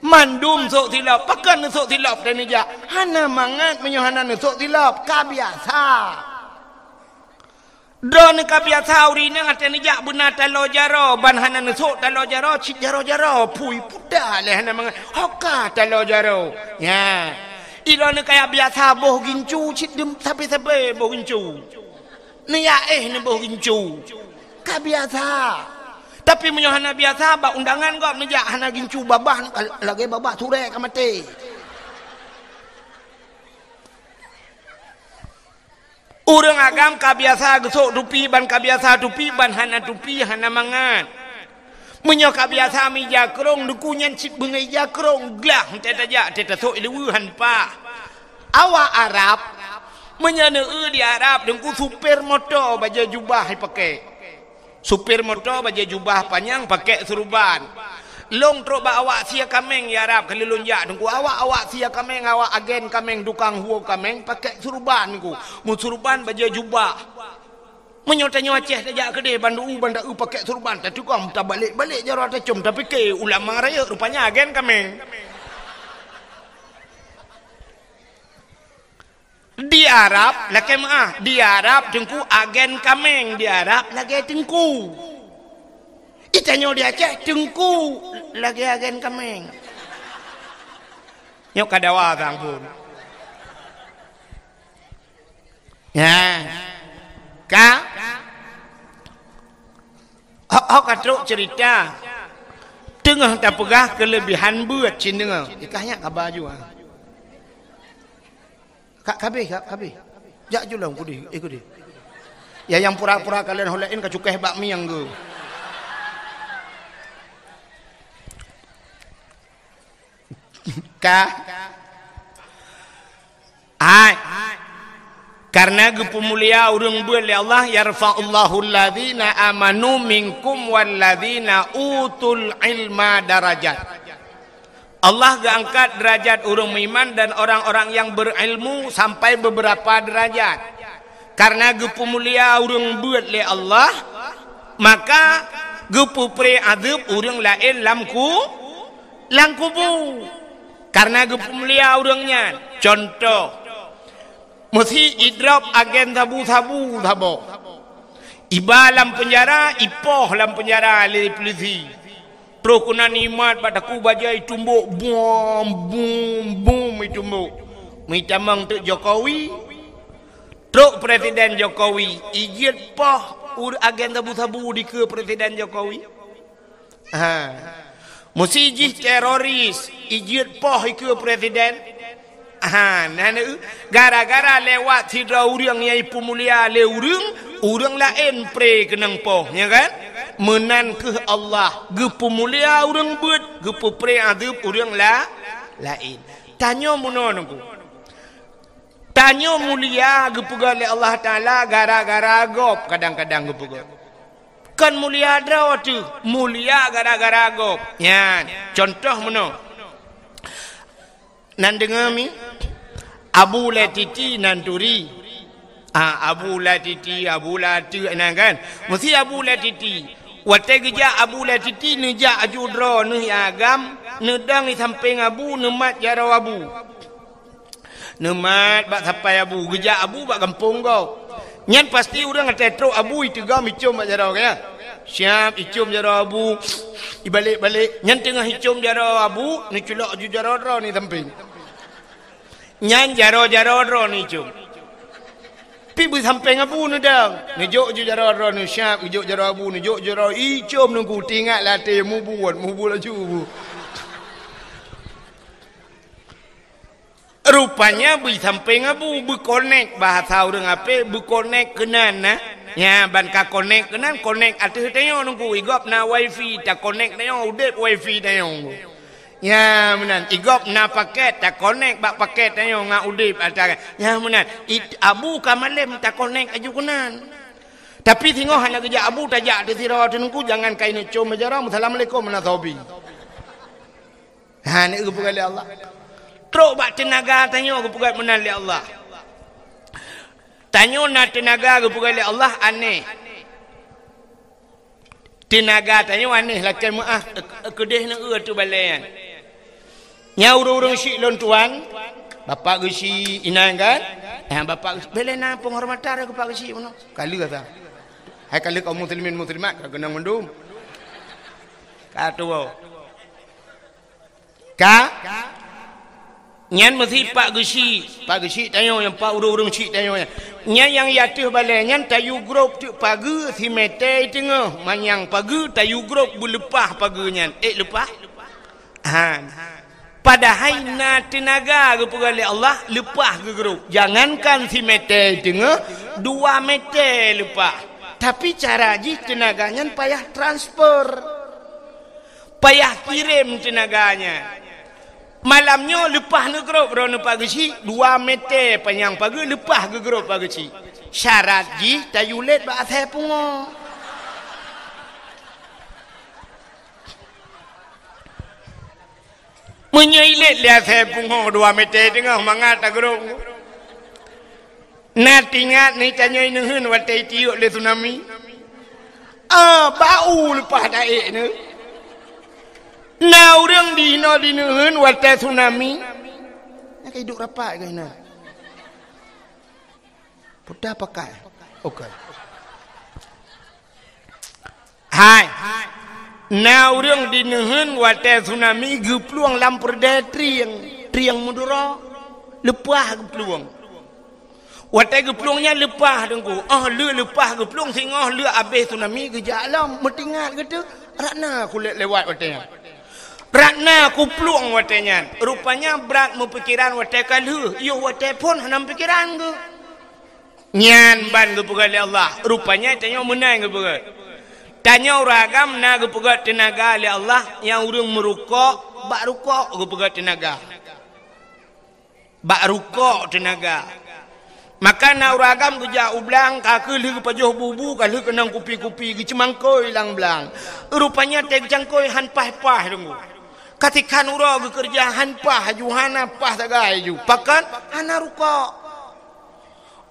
Mandum sok silap, pakan sok silap dan nijak. Hana mangat menyo hana sok silap ka biasa. Drone ka biasa urina ngate nijak benar talo jaro ban hana sok talo jaro cik jaro pui pudah le hana mangat hoka talo jaro. Ya. Ilone kaya biasa boh gincu cik dem sabe boh gincu. Ni ya ni boh gincu. Ka biasa. Tapi menyo hana biasa ba undangan kok nijak hana gincu babah lagi babah sure ka mati. Urang agam kabiasa gesok tupi ban kabiasa tupi ban hana tupi hana mangan. Menyo kabiasa mi jakrong dukunyan cik bengai jakrong glah teta ja teta sok ilu hanpa. Awak Arab menyo di Arab dengku supir motor baja jubah pakai. Supir motor baja jubah panjang pakai serban. Long teruk ba awak sia kameng ya Arab kalau lonjak tunggu awak sia kameng awak agen kameng dukang huo kameng pakai surban ku. Mu surban baju jubah. Menyotanya Aceh tajak kedai bandu pakai surban tak tukang tak balik jarah tak cum tapi ke ulama raya rupanya agen kameng. Di Arab laki maah di Arab tengku agen kameng di Arab lagi tengku. Itanyo di Aceh tengku lagi agen kameng. Nyok kadawa tang pun. Ya. Ka. Hok katruk cerita. Tengah tak pegah kelebihan buat cin dengar. Ikahnya kabar juga. Kak kabeh. Jak julah ikut dia. Ya yang pura-pura kalian holain ka cukai bakmi yang ge. Karena gepemulia urang beul ya Allah yarfa'ullahu alladzina amanu minkum walladzina utul ilma darajat. Allah angkat derajat orang beriman dan orang-orang yang berilmu sampai beberapa derajat. Karena gepemulia urang beul ya Allah maka gepupre adab urang lain langkubu. Karena gepemulia urangnya. Contoh. Mesti idrap agen sabu-sabu. Iba dalam penjara, ipoh dalam penjara oleh polisi. Prokunan imat padaku bajai tumbuk. Boom tumbuk. Mitamang tu Jokowi. Truk Presiden Jokowi. Ijit poh agen sabu-sabu di ke Presiden Jokowi. Musijih teroris ijit poh ke presiden. Gara-gara lewat sidra urang yang ipu mulia le urang lain pre kenang poh ya kan menan ke Allah gepu mulia urang beut gepu pre adab urang lain. Tanyo munonku tanyo mulia gepu gale Allah taala gara-gara gop kadang-kadang gepu gop. Kan mulia draw tu mulia gara-gara gop. Ya, contoh meno. Nan dengar mi Abu Latiti Nanturi. Abu Latiti nan kan. Mesti Abu Latiti. Wate geja Abu Latiti neja aju draw ne agam nedang di samping Abu nemat jaro Abu. Nemat bak sampai Abu geja Abu bak kampung kau. Nyan pasti orang tetro Abu itu gam icum jarau kaya. Siap icum jarau Abu. Ibalik-balik. Nyan tengah icum jarau Abu, ni culak ju jarau ro ni samping. Nyan jarau ro ni icum. Pi bu samping Abu ni dang. Ni jok ju jarau ro ni siap jok jarau Abu ni jok jarau icum nunggu tinggal latih mu buat laju bu. Rupanya bu samping Abu berkonek bahasa orang apa berkonek kenan nah ya ban ka konek kenan konek atuh tayo nunggu igop na wifi ta konek tayo udet wifi tayo ya menan igop na paket ta konek bak paket tayo nga udip atara ya menan Abu kamalem ta konek aju kenan tapi tengok hanya kerja Abu tajak di sirah nunggu jangan kain cum majara assalamualaikum nasabi ni kepada Allah. Teruk bak tenaga tanya kepada menali Allah. Tanya nak tenaga kepada Allah aneh. Tenaga tanya aneh lakan maaf kedeh nak tu balayan. Nya urang-urang syik lon tuan, bapak gesi inang kan? Bapak belena penghormatan kepada gesi mana? Kali kata. Hai kali kaum muslimin muslimat kena mendum. Kata Nyan mesti Pak Gesi tanya yang Pak urung-urung cik tanya nyan yang yatuh balai nyan tayu grup tu pagi si mete tengah manyang pagi tayu grup bulepah pagi nyan lepah padahal na tenaga kepada Allah lepah ke grup jangankan si mete tengah 2 meter lepah tapi cara ji tenaganya payah transfer payah kirim tenaganya. Malamnya lepah ke grup rona pagi 2 meter panjang pagi lepah ke grup pagi. Syarat ji tayulet ba asai pungo. Menyailit dia saya pungo 2 meter tengah mangat agrong. Na tingat ni tanya neun watai tiuk le tsunami. Bau lepas daik ni. Na urang di no di neun watai tsunami. Nak hidup rapat ke ina? Pudah pakai. Okey. Hai. Na urang di neun watai tsunami gepluang lampur de triang mudura. Lepah gepluang. Watai gepluangnya lepah dengku. Lepah gepluang singah le habis tsunami gejak alam metingat kata ratna kulit lewat watainya. Ratna ku pluang watainya. Rupanya berat mempikiran watai kalu. Yo watai pun hanam pikiran ke. Nyan ban ke pegat Allah. Rupanya tanya menang ke pegat. Tanya uragam na ke pegat tenaga oleh Allah yang urang merukuk, bak rukuk ke pegat tenaga. Bak rukuk tenaga. Maka nak uragam kerja ublang kaki lu pajoh bubu kalau kenang kupi-kupi gecemangkoi lang blang. Rupanya teg jangkoi han pah-pah dengku. Katikan ura bekerja han pah juhana pah tagai ju. Pakan hana rukuk.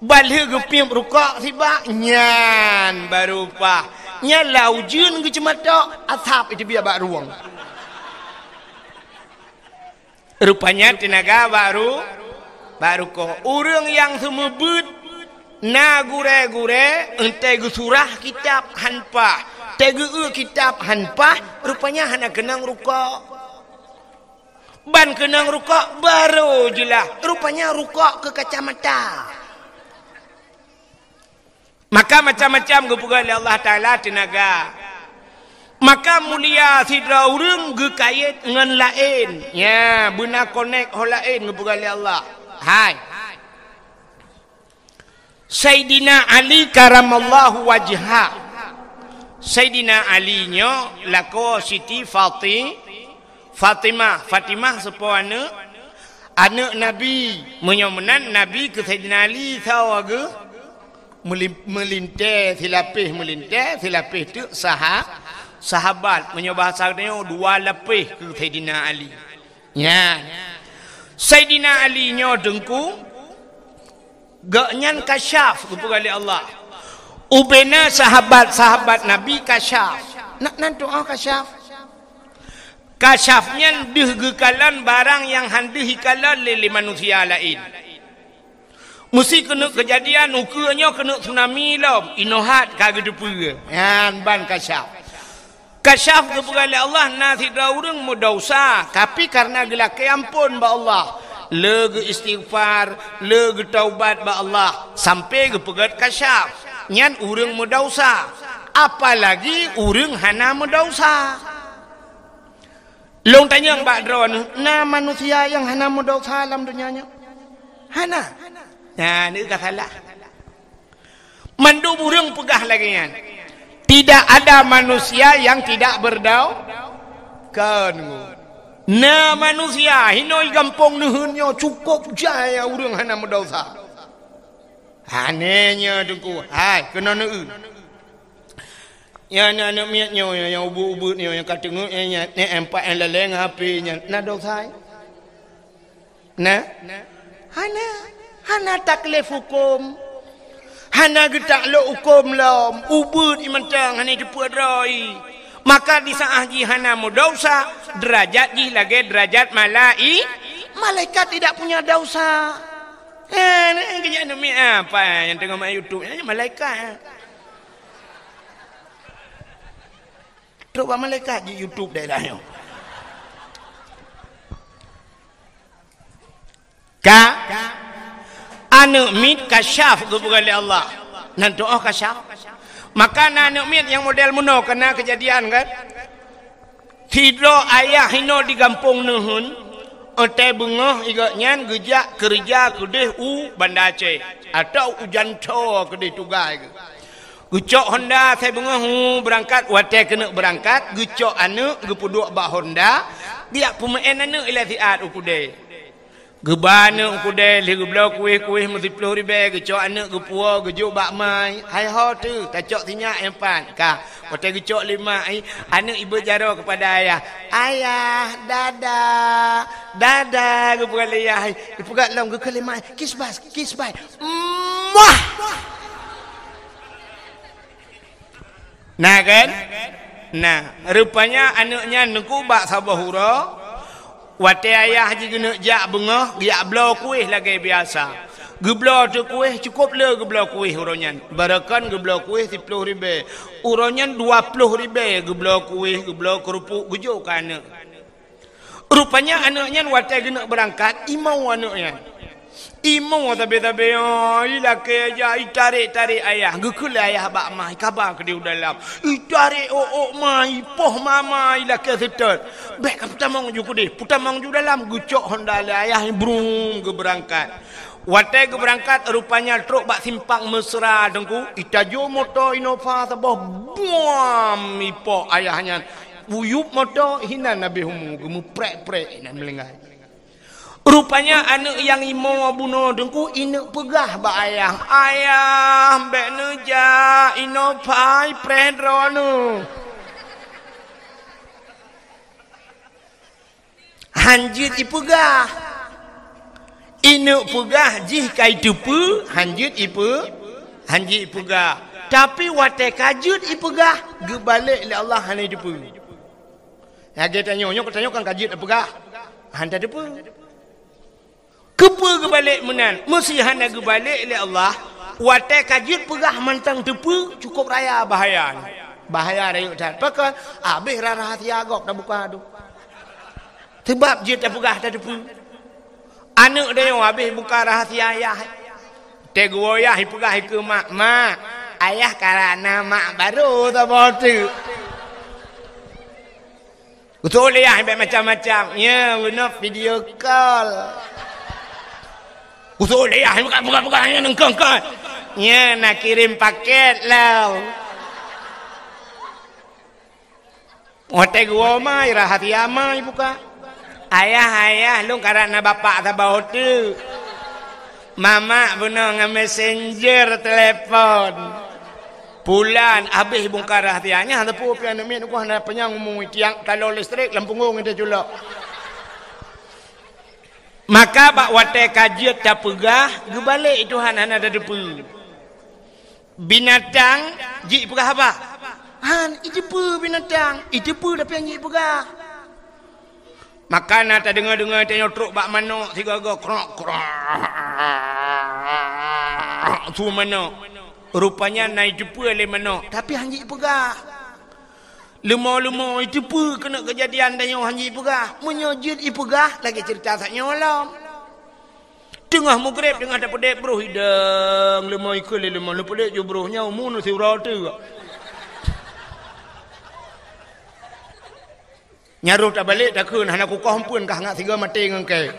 Balik gepim rukuk tiba nyan baru pah. Nyan laujun gecematok asap itu biar bak ruang. Rupanya tenaga baru ko urang yang semebut na gure-gure ente surah kitab hanpah tege kitab hanpah rupanya hana kenang rukuk ban kenang rukuk baru jelah rupanya rukuk ke kacamata. Maka macam-macam gepugal Allah Taala tenaga. Maka mulia sidra urang ge kait ngan lain ya beuna connect ho lain gepugal Allah. Hai. Sayyidina Ali karamallahu wajha. Sayyidina Ali nyo lako Siti Fatimah sepuana anak Nabi menyomenan Nabi ke Sayyidina Ali tawaga melintas silapih tu sahabat menyobahasanya 2 lapih ke Sayyidina Ali. Ya. Sayyidina Ali nyo dengku gaknyan kasyaf kepada Allah. Ubena sahabat-sahabat Nabi kasyaf. Nak doa kasyaf. Kasyafnya deh gekalan barang yang handih hikalan lili manusia lain. Mesti kena kejadian ukanya kena tsunami lah. Inohat kagedepu. Yan ban kasyaf. Kasyaf kepada Allah nasi daurang mudausa tapi karena gelake ampun ba Allah lege istighfar lege taubat ba Allah sampai kepada kasyaf nyan urang mudausa apalagi urang hana mudausa. Long tanya Mbak Dron na manusia yang hana mudausa dalam dunianya hana. Nah ni salah mandu urang pegah lagi nyan. Tidak ada manusia yang tidak berdausa. Na manusia hinoi gampong nuhunnya cukup jaya urang hana berdausa. Hanenya dengku. Hai kena neun. Ya anak miatnya yang ubut-ubutnya yang katenguk nya ni empat yang leleng HP-nya. Na dosa. Na? Hana taklif hukum. Hana getak lo hukum lom ubud imantang hana depu adrai. Maka di saat ji hana dosa derajat ji lagi derajat malaikat tidak punya dosa. Kerja demi apa yang tengok mak YouTube ni malaikat. Coba malaikat di YouTube dah yo. Anak mit kasyaf kepada Allah. Nan doa kasyaf. Maka anak mit yang model muno kena kejadian kan. Tidro ayah hino di kampung nuhun. Otai bengah igaknya gejak kerja kedeh Banda Aceh atau ujan to kedeh tugai ke. Gucok Honda saya bengah berangkat watai kena berangkat gucok anak gepuduk ba Honda dia pemain anak ila siat ukudeh. Gebana kudai li geblau kuih mesti 10 ribu gecok anak gepua gejuk bak mai. Hai ho tu tacok tinyak yang pan. Ka kota gecok 5 ai anak ibu jaro kepada ayah. Ayah dadah gepua ayah. Gepua lam gepua 5 kiss bye. Muah. Nah kan? Nah, rupanya anaknya nengku bak sabahura. Wate ayah je guna jak bengah, giak belau kuih lagi biasa. Geblau tu kuih cukup le geblau kuih uronyan. Barakan geblau kuih 10 ribu. Uronyan 20 ribu geblau kuih, geblau kerupuk gejuk ke anak. Rupanya anaknya wate guna berangkat, imau anaknya. Imau tabe-tabe laki aja tarik ayah. Gekul ayah bak mai kabar ke dia dalam. Tarik mai poh mama laki setot. Baik putamang ju kudi. Putamang ju dalam gucok honda ayah brum ke berangkat. Wate ke berangkat rupanya truk bak simpang mesra dengku. Itajo motor Innova sabah buam ipo ayahnya. Buyup motor hina nabi humu gemu prek nak melengah. Rupanya anak yang imau bunuh dengku inak pegah ba ayah. Ayah mbak neja inopai predronu. Hanjit ipegah. Inak pegah jih kai tupu hanjit ipegah. Tapi wate kajut ipegah gebalik le Allah hanai tupu. Ya dia tanya kan kajut ipegah. Handa tupu. Kepa kebalik menan mesti hana kebalik oleh Allah wate kajut pegah mantang tepu cukup raya bahaya rayuk dah pakai habis rahasia agak dah buka tu sebab jut dah pegah dah tepu anak dia habis buka rahasia ayah tegur ayah pegah ke mak ayah karena mak baru tak boleh betul ayah macam-macam ya guna video call. Usul dia buka hanya nengkang kan. Ya nak kirim paket lah. Hotel gua mai rahasia mai buka. Ayah lu karena bapak tak bawa tu. Mama benar dengan messenger telefon. Bulan habis bongkar rahasianya ada pu pian min ku hana penyang ngomong tiang kalau listrik lampunggung dia julak. Maka bak wate kajut tak pegah gebalik Tuhan hana ada depu. Binatang ji pegah apa? Han ijepu binatang, ijepu tapi yang ji pegah. Maka nak dengar tanya truk bak manok tiga krok. Tu manok. Rupanya naik jepu oleh manok, tapi hanji pegah. Lemah itu pun kena kejadian dan yang hanji pegah. Menyojud ipegah lagi cerita tak nyolam. Tengah maghrib tengah dapat dek bro hidang lemah ikut lemah lupa dek jo bro nya umur si rata. Nyaruh tak balik tak kun hana ku kau pun kah ngak tiga mati ngengke.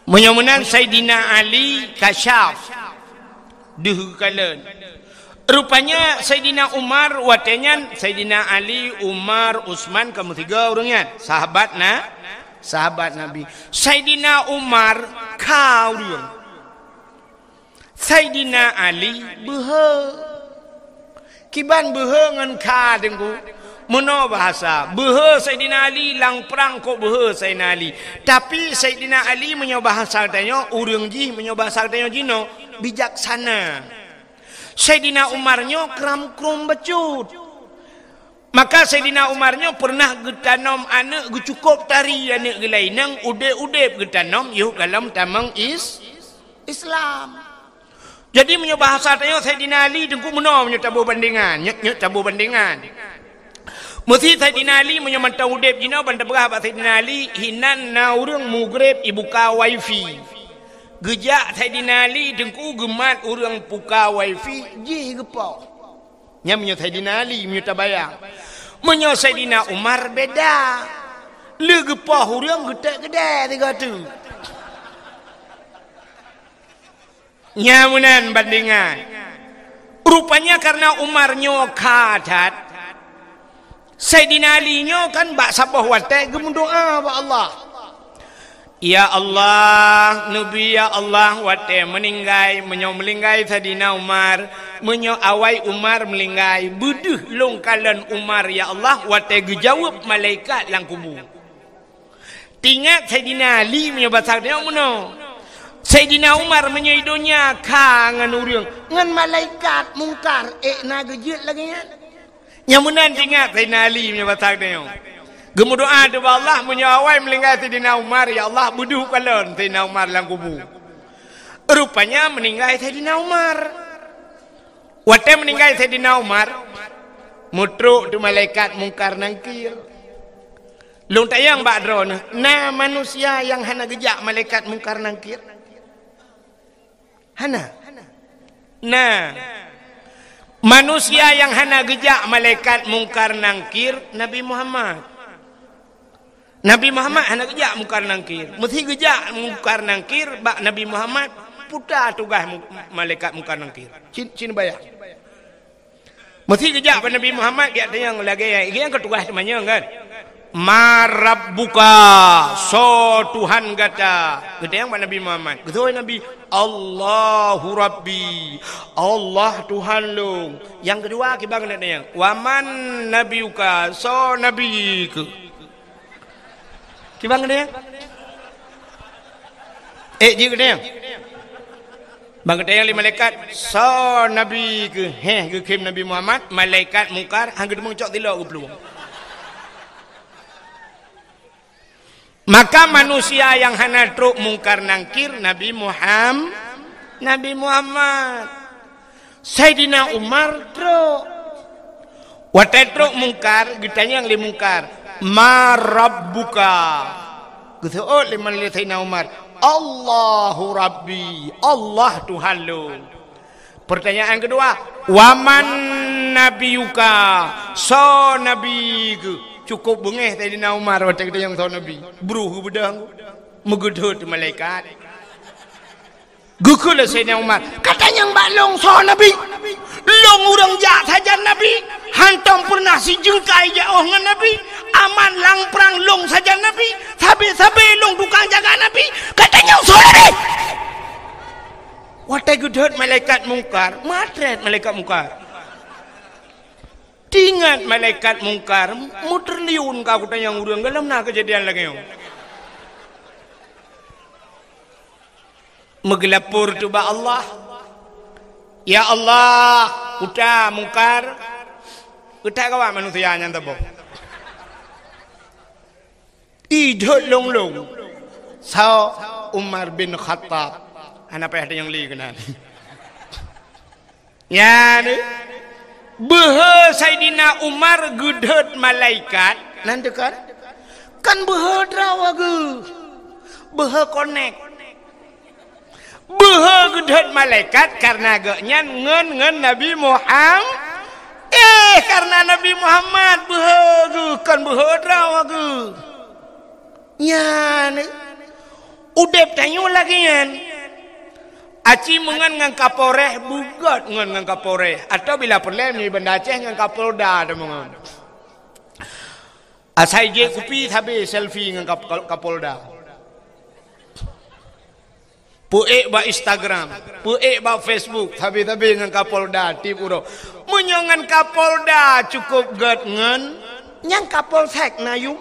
Menyamunan Sayyidina Ali kasyaf duh kalen. Rupanya Sayyidina Umar watenya Sayyidina Ali, Umar, Utsman kamu tiga orangnya sahabat Nabi. Sayyidina Umar kau dia. Sayyidina Ali behe. Kiban behe ngan ka dengku. Mana bahasa behe Sayyidina Ali lang perang kok behe Sayyidina Ali. Tapi Sayyidina Ali menyoba bahasa tanya urang ji menyoba bahasa tanya jino bijaksana. Sayyidina Umarnya kram-krum becut. Maka Sayyidina Umarnya pernah getanom anak cukup tari anak gelainang ude-ude getanom yuk dalam tamang Islam. Jadi menyoba bahasa tanya Sayyidina Ali dengku mana menyoba bandingan. Mesti Sayyidina Ali menyamantau udep jina banda berah Sayyidina Ali hinan na urang mugrib ibuka wifi. Gejak Sayyidina Ali dengku gemat urang buka wifi ji gepau. Nya menyo Sayyidina Ali menyo tabayang. Menyo Sayyidina Umar beda. Le gepau urang gedek-gedek tiga tu. Nya munan bandingan. Rupanya karena Umarnya kadat Sayyidina Ali nyo kan bak sabah watai gemu doa ba Allah. Ya Allah, Nabi ya Allah watai meninggai menyo melinggai Sayyidina Umar, menyo awai Umar melinggai buduh long kalan Umar ya Allah watai gejawab malaikat lang kubur. Tingat Sayyidina Ali menyo basak dia mono. Sayyidina Umar menyo idonya kangan urang ngan malaikat mungkar na gejut lagi nya. Nyamunan ingat Sayyidina Ali punya batak dia. Gemu doa doa Allah menyawai melinggai Sayyidina Umar ya Allah buduh kalon Sayyidina Umar lang kubur. Rupanya meninggai Sayyidina Umar. Wate meninggai Sayyidina Umar mutruk tu malaikat mungkar nangkir. Long tayang bak drone na manusia yang hana gejak malaikat mungkar nangkir. Hana. Nah. Manusia yang hana gejak malaikat mungkar nangkir Nabi Muhammad. Nabi Muhammad hana gejak mungkar nangkir. Mesti gejak mungkar nangkir bak Nabi Muhammad putar tugas malaikat mungkar nangkir. Cin bayar. Mesti gejak bak Nabi Muhammad dia yang lagi yang ketugas temannya kan. Marabbuka so Tuhan kata gede yang Nabi Muhammad gede Nabi Allahu Rabbi Allah Tuhan lu yang kedua kita kena yang waman nabiuka so nabiku kita kena yang dia kena yang bang kata yang malaikat so nabi ke ke Nabi Muhammad malaikat mungkar hang gede mengcok tilak ke peluang. Maka manusia yang hana truk mungkar nangkir Nabi Muhammad. Sayyidina Umar truk. Watai truk mungkar, gitanya yang li mungkar. Marabbuka. Gitu oh liman li Sayyidina Umar. Allahu Rabbi. Allah Tuhan lu. Pertanyaan kedua, waman nabiyuka? So nabiku. Cukup bengeh Sayyidina Umar waktu kita yang tahu Nabi beruh bedang megedut malaikat gukul Sayyidina Umar katanya mbak long so Nabi long urang jak saja Nabi hantam pernah si jengkai jauh dengan Nabi aman lang perang long saja Nabi sabi long tukang jaga Nabi katanya so Nabi waktu gedut malaikat mungkar matret malaikat mungkar. Ingat malaikat mungkar muter liun kau tanya urang dalam nah kejadian lagi yang megelapur coba Allah ya Allah udah mungkar udah kawan manusia yang tabo idot long sao Umar bin Khattab anak apa ada yang li kenal ya ni behe Sayyidina Umar gedut malaikat nanti kan behe drawa ge behe connect behe gedut malaikat karena gaknya ngen Nabi Muhammad karena Nabi Muhammad behe ge kan behe drawa ge yan udep tanyo lagi yan Aci mengan ngan Kapolres bugat ngan Kapolres atau bila perlu ni benda Aceh ngan Kapolda ada mengan. Asai je kupi habis selfie ngan Kapolda. Puek ba Instagram, puek ba Facebook, habis ngan Kapolda tip uro. Menyongan Kapolda cukup gat ngan nyang Kapolsek nayu.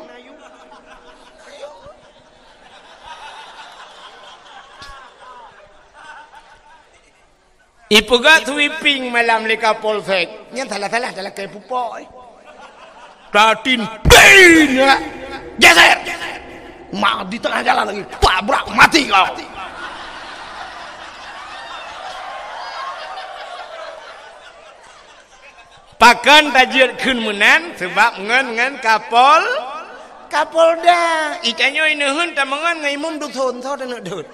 Ipugat sweeping malam leka polsek. Yang salah kayak pupoi. Datin bin ya. Geser. Mak di tengah jalan lagi. Tabrak mati kau. Pakan tajir kun menan sebab ngan Kapolda. Ikannya ini hun tamangan ngai mum duk thon thau dan dut.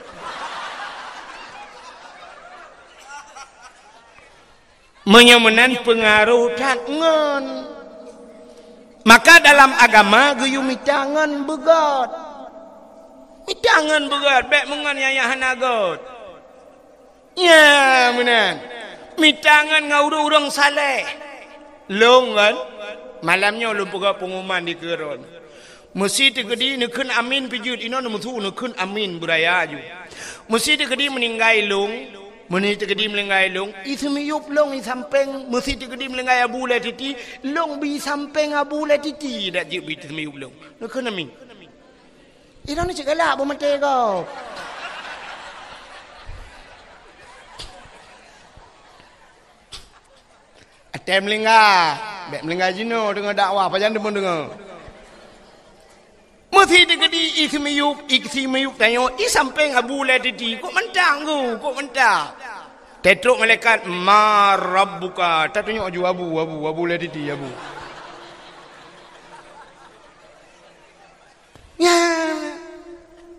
Menyemenan pengaruh tangan. Maka dalam agama geyu mitangan begat. Mitangan begat bek mengan yayahan agot. Ya menan. Mitangan ngau urang saleh. Long kan? Malamnya lu buka pengumuman di keron. Mesti tegedi nekun amin pijut ino mutu nekun amin buraya ju. Mesti tegedi meninggai long, mesti tegedi meninggai long. Itu miyup long i sampeng, mesti tegedi meninggai abu le titi, long bi sampeng abu le titi dak je bi itu miyup long. Nekun amin. Ino ni cegala bu mate kau. Atem melingga, bek melingga jino dengan dakwah pajan demun dengar. Mesti digedi isi miyup tayo i samping abu le titi kok mentang kok mentang. Tetruk malaikat ma rabbuka, tak tunjuk aju abu le titi abu. Ya.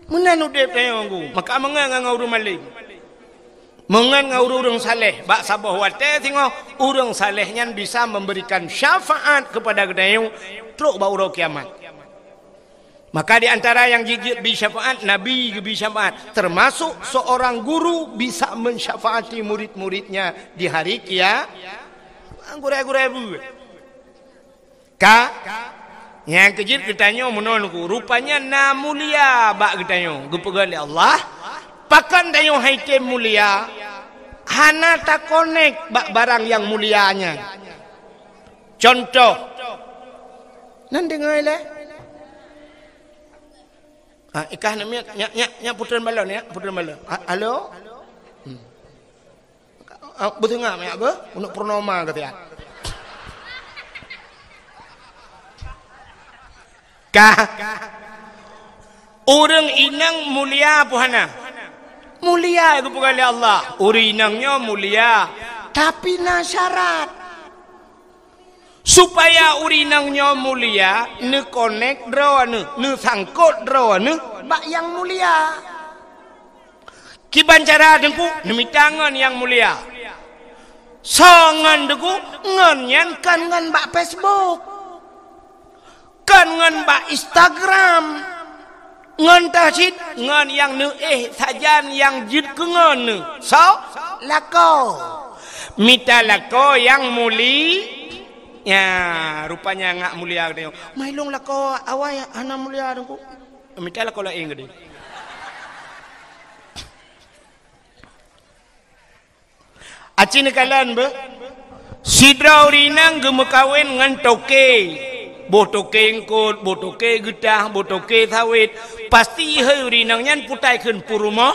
Menan udep tayo aku, maka mengang ngau maling. Mengan urang saleh bak sabah wate tengok urang saleh nyan bisa memberikan syafaat kepada gedayung truk bau kiamat. Maka di antara yang gigit bi syafaat nabi bi syafaat termasuk seorang guru bisa mensyafaati murid-muridnya di hari kiamat. Gure-gure bu. Yang kejir ketanya menolku rupanya na mulia bak ketanya gepegal Allah. Pakan dayo haikem mulia hana tak connect bak barang yang mulianya. Contoh nan dengar le ikah namanya nya putran balon ya putran balon halo betul ngam ya apa untuk purnama kata ya orang inang mulia puhana mulia itu bukan oleh Allah. Urinangnya mulia. Tapi na syarat. Supaya urinangnya mulia, ne connect draw ne sangkut draw ne bak yang mulia. Kiban cara dengku demi tangan yang mulia. Sangan dengku ngan kan ngan bak Facebook. Kan ngan bak Instagram. Ngan tahsid ngan yang ne sajan yang jid ke ngan ne so lako mita lako yang muli ya rupanya ngak mulia gede mailong lako awai ana mulia dengku mita lako la ing gede acin kalan be sidra urinang gemekawin ngan toke botoke engkot, botoke getah, botoke sawit. Pasti hai urinang nyan putai keun purumah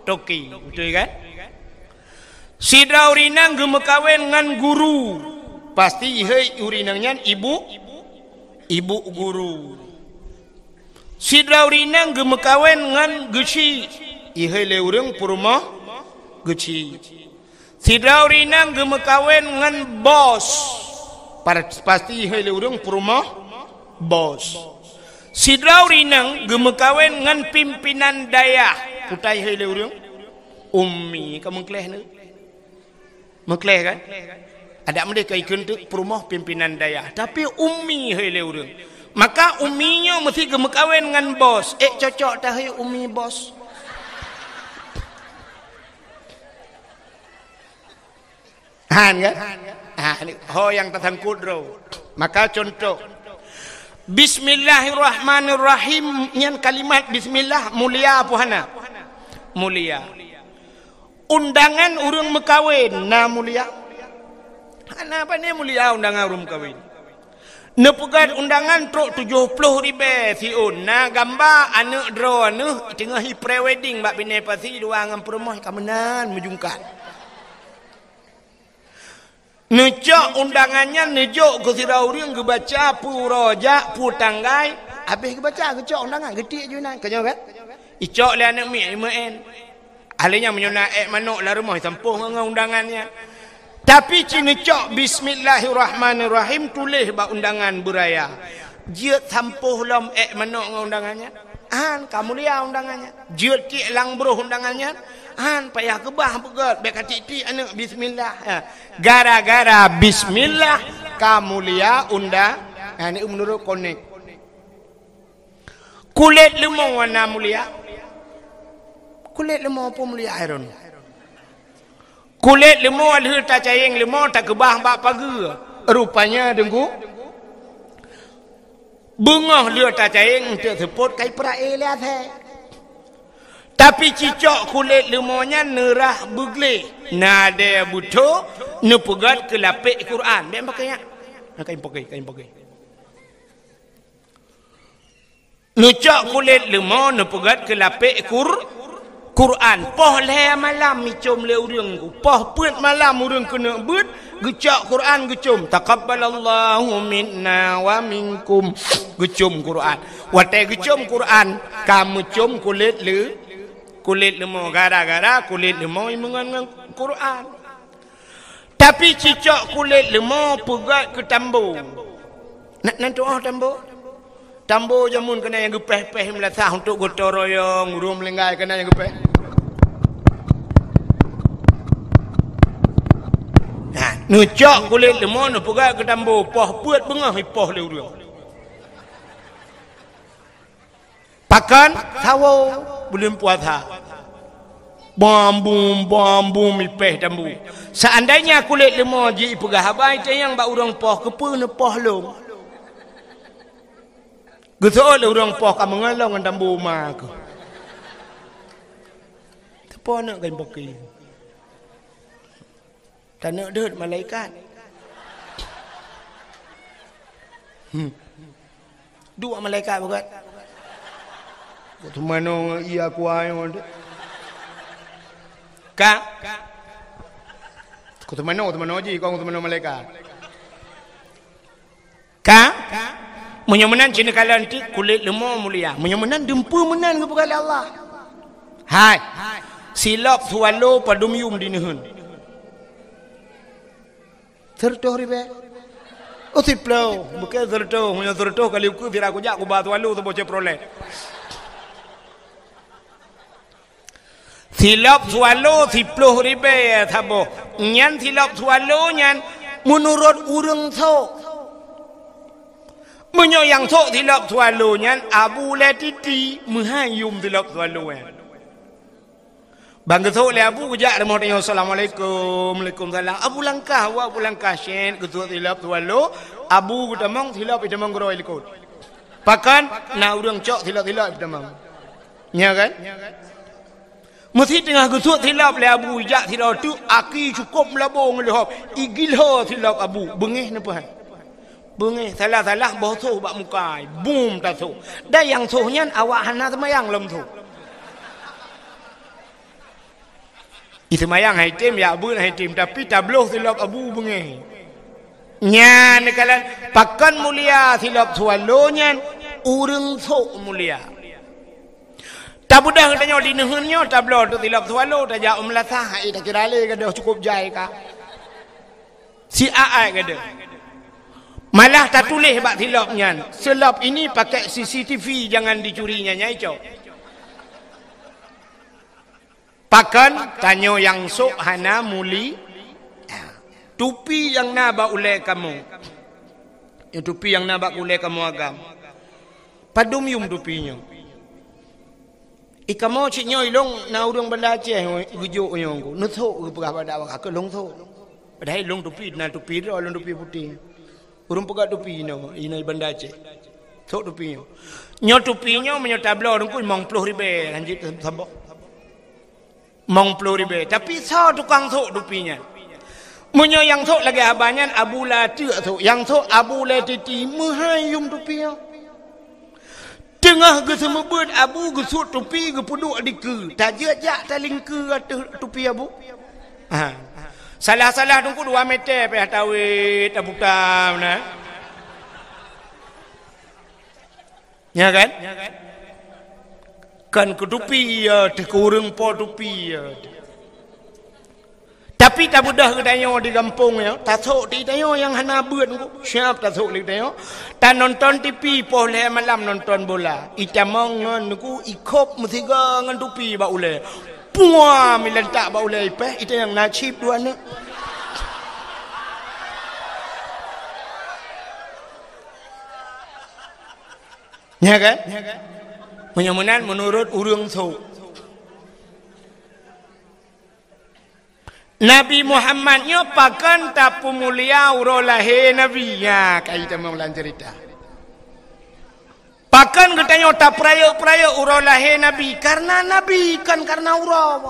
toki, betul kan? Sidra urinang gemekawen ngan guru. Pasti hai urinang nyan ibu guru. Sidra urinang gemekawen ngan gesi. Ihai le urang purumah gesi. Sidra urinang gemekawen ngan bos. Pasti hele urang purumah bos. Sidra urinang gemekawen ngan pimpinan daya. Putai hele urang ummi kamu kleh ne. Mekleh kan? Ada mereka ikut tu purumah pimpinan daya. Tapi ummi hele urang. Maka umminya mesti gemekawen ngan bos. Cocok dah he ummi bos. Han kan? Ho yang tersangkut ro. Maka contoh Bismillahirrahmanirrahim nyan kalimat bismillah mulia apa hana? Mulia. Undangan urang mekawin na mulia. Hana apa ni mulia undangan urang mekawin? Nepegat undangan truk 70 ribu siun na gambar anak draw anu tengah pre-wedding bak bini pasi dua ngam perempuan kamenan mejungkat. Nejok undangannya nejok ke sirauriang ke baca puroja putanggai habis ke baca ke cok undangan getik je nak kau kan icok le anak mi imen ahlinya menyona manuk la rumah sampuh dengan undangannya tapi cini cok bismillahirrahmanirrahim tulis ba undangan buraya jiat sampuh lam manuk dengan undangannya kamu lihat undangannya jiat ki lang bro undangannya payah kebah pegat bek katik anak bismillah gara-gara bismillah kamu lihat undang ini menurut konek kulit lemong warna mulia kulit lemong apa mulia iron kulit lemong ada tak cayeng lemong tak kebah bak pagi rupanya dengku Bengah dia tak caing untuk sebut kai perae lah teh. Tapi cicak kulit lemahnya nerah begle. Nada buto nepegat ke lapik Quran. Biar pakai ya. Kain pakai. Nucak kulit lemah nepegat ke lapik Quran. Poh le malam micum le urang ku. Poh put malam urang kena but gecak Quran gecum. Taqabbalallahu minna wa minkum. Gecum Quran. Watai gecum Quran, kamu cum kulit lemah gara-gara kulit lemah mengenang Quran. Tapi cicak kulit lemah pegat ke tambo. Nak doa tambo? Tambo jamun kena yang gepeh-peh melatah untuk gotong royong, urung melenggai kena yang gepeh. Nucak kulit lemah nu pegat ke tambo, poh puat bengah poh le urang. Pakan tawo belum puasa. Bambu mipeh tambu. Seandainya kulit lemah ji pegah habai tayang ba urang poh kepe ne poh long. Geto le urang poh ka mengalong ngan tambu ma ke. Tepo nak kan baki. Tak nak deut malaikat. Dua malaikat bukan. Tu mana ia kuai Ka? Kau tu mana je kau tu mana malaikat. Ka? Menyemenan cina kalian ti kulit lemah mulia. Menyemenan dempu menan kepada Allah. Hai. Silap sualo padum yum dinehun. Tertoh ribe. Oh tiplau, bukan tertoh, punya tertoh kali aku biar aku jak aku batu walu tu bocah proleh. Silap sualo 10 ribu thabo. Nyan silap sualo nyan menurut urang thok. Menyo yang thok silap sualo nyan Abu Latiti menghayum silap sualo nyan. Bang thok le Abu kejak remah tanya assalamualaikum, waalaikumsalam. Abu langkah syen ketua silap sualo. Abu kutamang silap itamang groi likut. Pakan na urang cok silap itamang. Nya kan? Mesti tengah gusut silap le Abu jak silap tu aki cukup melabung le hop igilho silap Abu bengih napa bengih salah bosoh bak mukai boom taso dah yang sohnya awak hana semayang lem tu semayang hai tim ya Abu hai tim tapi tabloh silap Abu bengih nya nekalan pakan mulia silap sualonya urang sok mulia. Tak budak tanya di nehunnya tablo tu tilap sualo tak jak melasah ai tak kira le gadah cukup jai ka. Si ai gadah. Malah tak tulis bak tilapnya. Selap ini pakai CCTV jangan dicurinya nyai cok. Pakan tanya yang sok hana muli tupi yang nabak ulai kamu. Yang tupi yang nabak ulai kamu agam. Padum yum tupinya. Ikamo cik nyoy long na urang banda Aceh gujuk nyong ku nuthok ke pegah pada awak ke long thok padahal long tupi na tupi ro long tupi putih urang pegah tupi no ina banda Aceh thok tupi nyo tupi nyo menyo tablo urang ku 50 ribu lanjut sambok 50 ribu tapi sa tukang thok tupinya menyo yang thok lagi abanyan Abu Lati thok yang thok Abu Lati mahayum tupinya. Tengah ke semebut Abu gesut tupi ke puduk dike. Tak jak taling ke tupi Abu. Salah tunggu 2 meter peh tawit abutam nah. Ya kan? Kan ke tupi ya kurang po tupi ya. Tapi tak mudah ke tanya di kampung ya. Tak sok di tanya yang hana beut ku. Siap tak sok di tanya. Tak nonton TV boleh malam nonton bola. Itamang ngan ku ikop mesti ngan tupi ba ule. Puah milentak ba ule ipeh itu yang nasib dua ni. Ya kan? Menyamunan menurut urang sok. Nabi Muhammad nyo pakan tapu mulia urolahe Nabi ya kaita maulan cerita. Pakan katanya tak peraya urau lahir Nabi karena Nabi kan karena urau.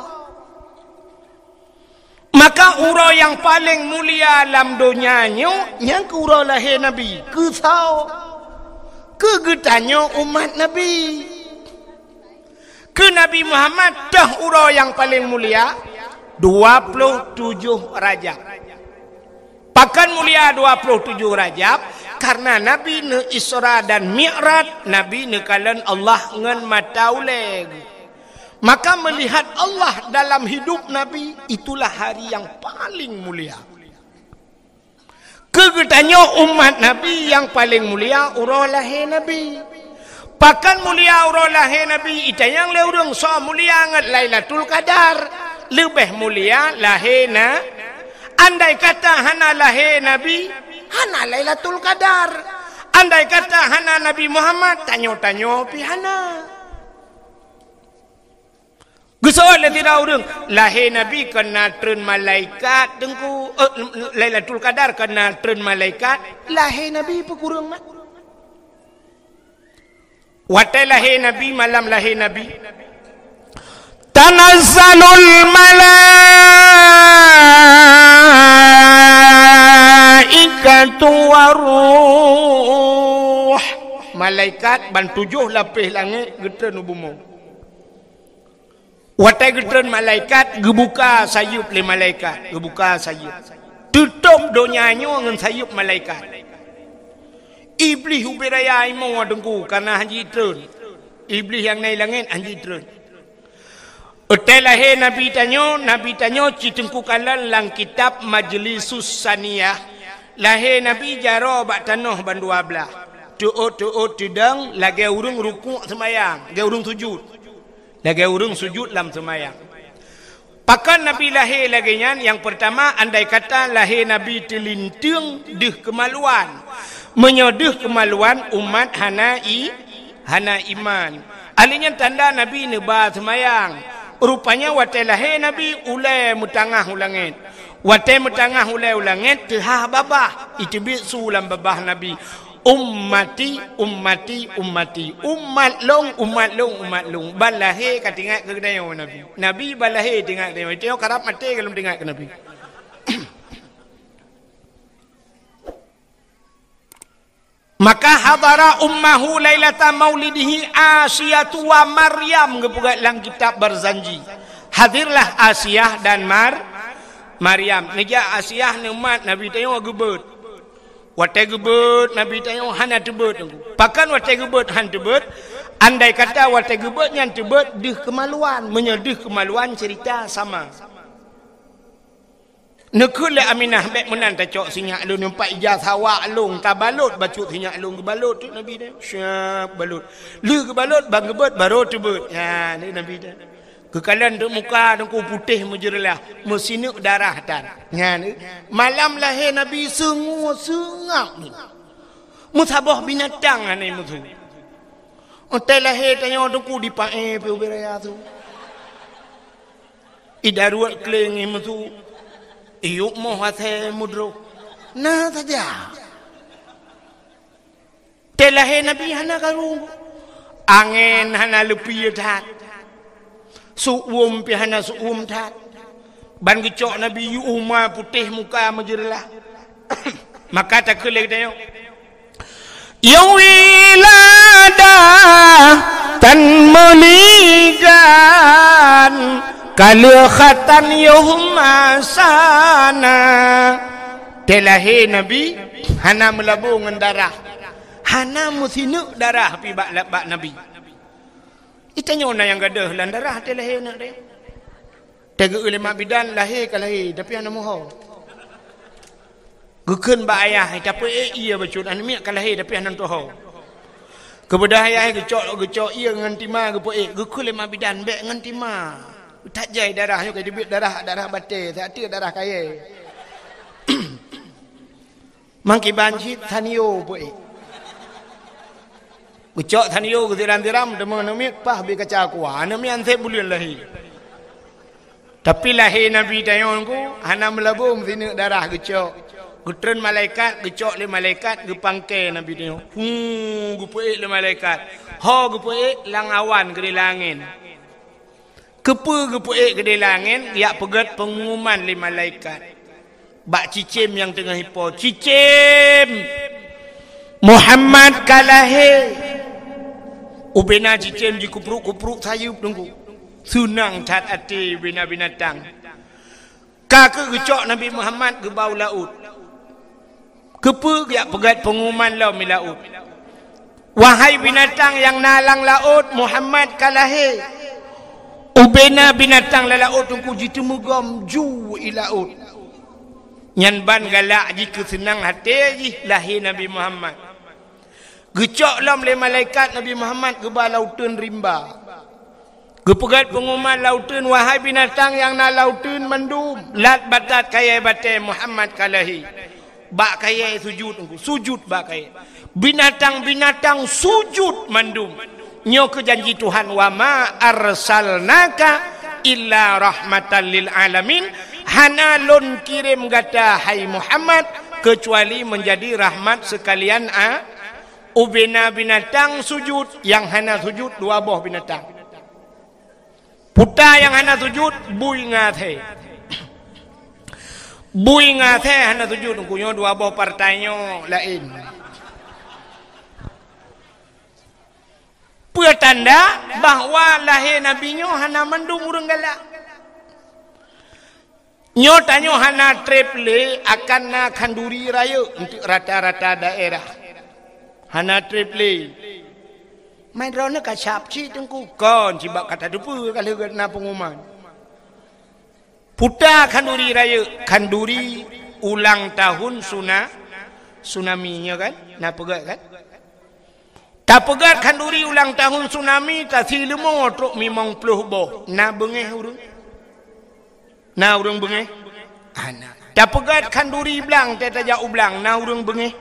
Maka urau yang paling mulia dalam dunianya yang ke urau lahir Nabi. Kesau kegetanya umat Nabi. Ke Nabi Muhammad dah urau yang paling mulia 27 Rajab. Pakan mulia 27 Rajab karena Nabi ne Isra dan Mi'raj, Nabi ne kalan Allah ngan matauleg. Maka melihat Allah dalam hidup Nabi itulah hari yang paling mulia. Kegetanya umat Nabi yang paling mulia urau lahir Nabi. Pakan mulia urau lahir Nabi ita yang leurung so mulia ngat Lailatul Qadar. Lebih mulia lahirna. Andai kata hana lahir Nabi, hana Lailatul Qadar. Andai kata hana Nabi Muhammad, tanyo-tanyo pi hana. Gusoal tidak urang lahir Nabi kena tren malaikat dengku Lailatul Qadar kena tren malaikat lahir Nabi pekurang mat. Watai lahir Nabi malam lahir Nabi tanazzalul malaikatu waruh. Malaikat ban 7 lapis langit getren bumi. Watai getren malaikat gebuka sayup le malaikat, gebuka sayup. Tutup donyanya dengan sayup malaikat. Iblis ubiraya imo dengku karena haji tren. Iblis yang naik langit haji tren. Utai lahir Nabi tanyo citengku kalan lang kitab Majlisus Saniyah. Lahir Nabi jaro bak tanah ban 12. Tuut tudang lagi urung rukuk semayang, lagi urung sujud. Lagi urung sujud dalam semayang. Pakan Nabi lahir lagi yang pertama andai kata lahir Nabi telintung deh kemaluan. Menyodeh kemaluan umat hana iman. Alinya tanda Nabi neba semayang. Rupanya watai lahir Nabi ulai mutangah ulangit. Watai mutangah ulai ulangit tehah babah. Itu bisu ulang babah Nabi. Ummati umat long balahe katingat ke dayo Nabi balahe tinggal dayo itu karap mati kalau tinggal ke Nabi. Maka hadara ummahu lailata maulidihi Asiyatu wa Maryam gepugat lang kitab berzanji. Hadirlah Asiyah dan Maryam. Neja Asiyah ne umat Nabi tayo gebet. Watai gebet Nabi tayo hana tebet. Pakan watai gebet han tebet. Andai kata watai gebet yang tebet deh kemaluan, menyedih kemaluan cerita sama. Nekule Aminah bek menan tacok sinyak lu nampak ijazah awak long tabalut bacut sinyak long gebalut tu Nabi dah. Syap balut. Lu gebalut bang gebet baru tebet. Ya ni Nabi dah. Kekalan duk muka duk putih menjeralah mesinuk darah tan. Ya ni malam lahir Nabi sengak ni. Musabah binatang ni mutu. Otai lahir tanya duk di pae pe ubiraya tu. Idaruat keleng mutu. Iyuk mau hati mudro. Nah saja. Telahir Nabi hana karung. Angin hana lepi tat. Suum pihana suum tat. Ban gecok Nabi Umar putih muka menjeralah. Maka tak kelek tayo. Yang wilada tan meligan kalikhatan yuhma sana. Telahir Nabi hana melabung dengan darah. Hana musinuk darah pi bak Nabi. Itanya orang yang gadah lan darah telahir nak dia. Tega ulama bidan lahir ke lahir tapi ana moho. Gekeun ba ayah tapi ia bacut an miak ke lahir tapi ana toho. Kepada ayah gecok ia ngan timah gepo gekeun ulama bidan bek ngan timah. Tak jai darah yo dibit darah batil, tak ada darah kaya. Mangki banjit tanio poe. Gecok tanio gediram-diram demang namik pah be kaca kuah. Nami ante bulian lahir. Tapi lahir Nabi tayon ku hana melabung sini darah gecok. Getren malaikat, gecok le malaikat, gepangke Nabi dia. Gepuik le malaikat. Ho gepuik lang awan ke langit. Kepa gepuik ke langit, dia pegat pengumuman le malaikat. Bak cicim yang tengah hipo. Cicim! Muhammad kalahe. Ubena cicim ji kupruk-kupruk sayup tunggu. Sunang tat ati bina binatang. Kakak gecok Nabi Muhammad ke bau laut. Kepa dia pegat pengumuman lau mi laut. Wahai binatang yang nalang laut, Muhammad kalahe. Ubena binatang la laut tungku jitemu gom ju i laut. Nyan ban galak jika senang hati ji lahir Nabi Muhammad. Gecok lam le malaikat Nabi Muhammad ke bawah lautan rimba. Gepegat pengumuman lautan, wahai binatang yang na lautan mendum. Lat batat kaya batai Muhammad kalahi. Bak kaya sujud, sujud bak kaya. Binatang-binatang sujud mendum. Nyo ke janji Tuhan, wa ma arsalnaka illa rahmatan lil alamin. Hana lon kirim gata hai Muhammad kecuali menjadi rahmat sekalian ubena binatang sujud, yang hana sujud dua buah binatang. Puta yang hana sujud bui ngathe. Bui ngathe hana sujud kunyo dua buah partainya lain. Pertanda bahawa lahir Nabi nyo hana mendung urang galak. Nyo tanyo hana triple akan na kanduri raya untuk rata-rata daerah. Hana triple. Main rona kacap ci tengku kon cibak kata depu kalau na pengumuman. Puta kanduri raya, kanduri ulang tahun tsunami-nya kan? Na pegat kan? Tak pegat kanduri ulang tahun tsunami tak silemo truk mimong puluh boh. Na bengeh urang. Na urang bengeh. Ana. Tak pegat kanduri belang teta jauh belang, na urang bengeh.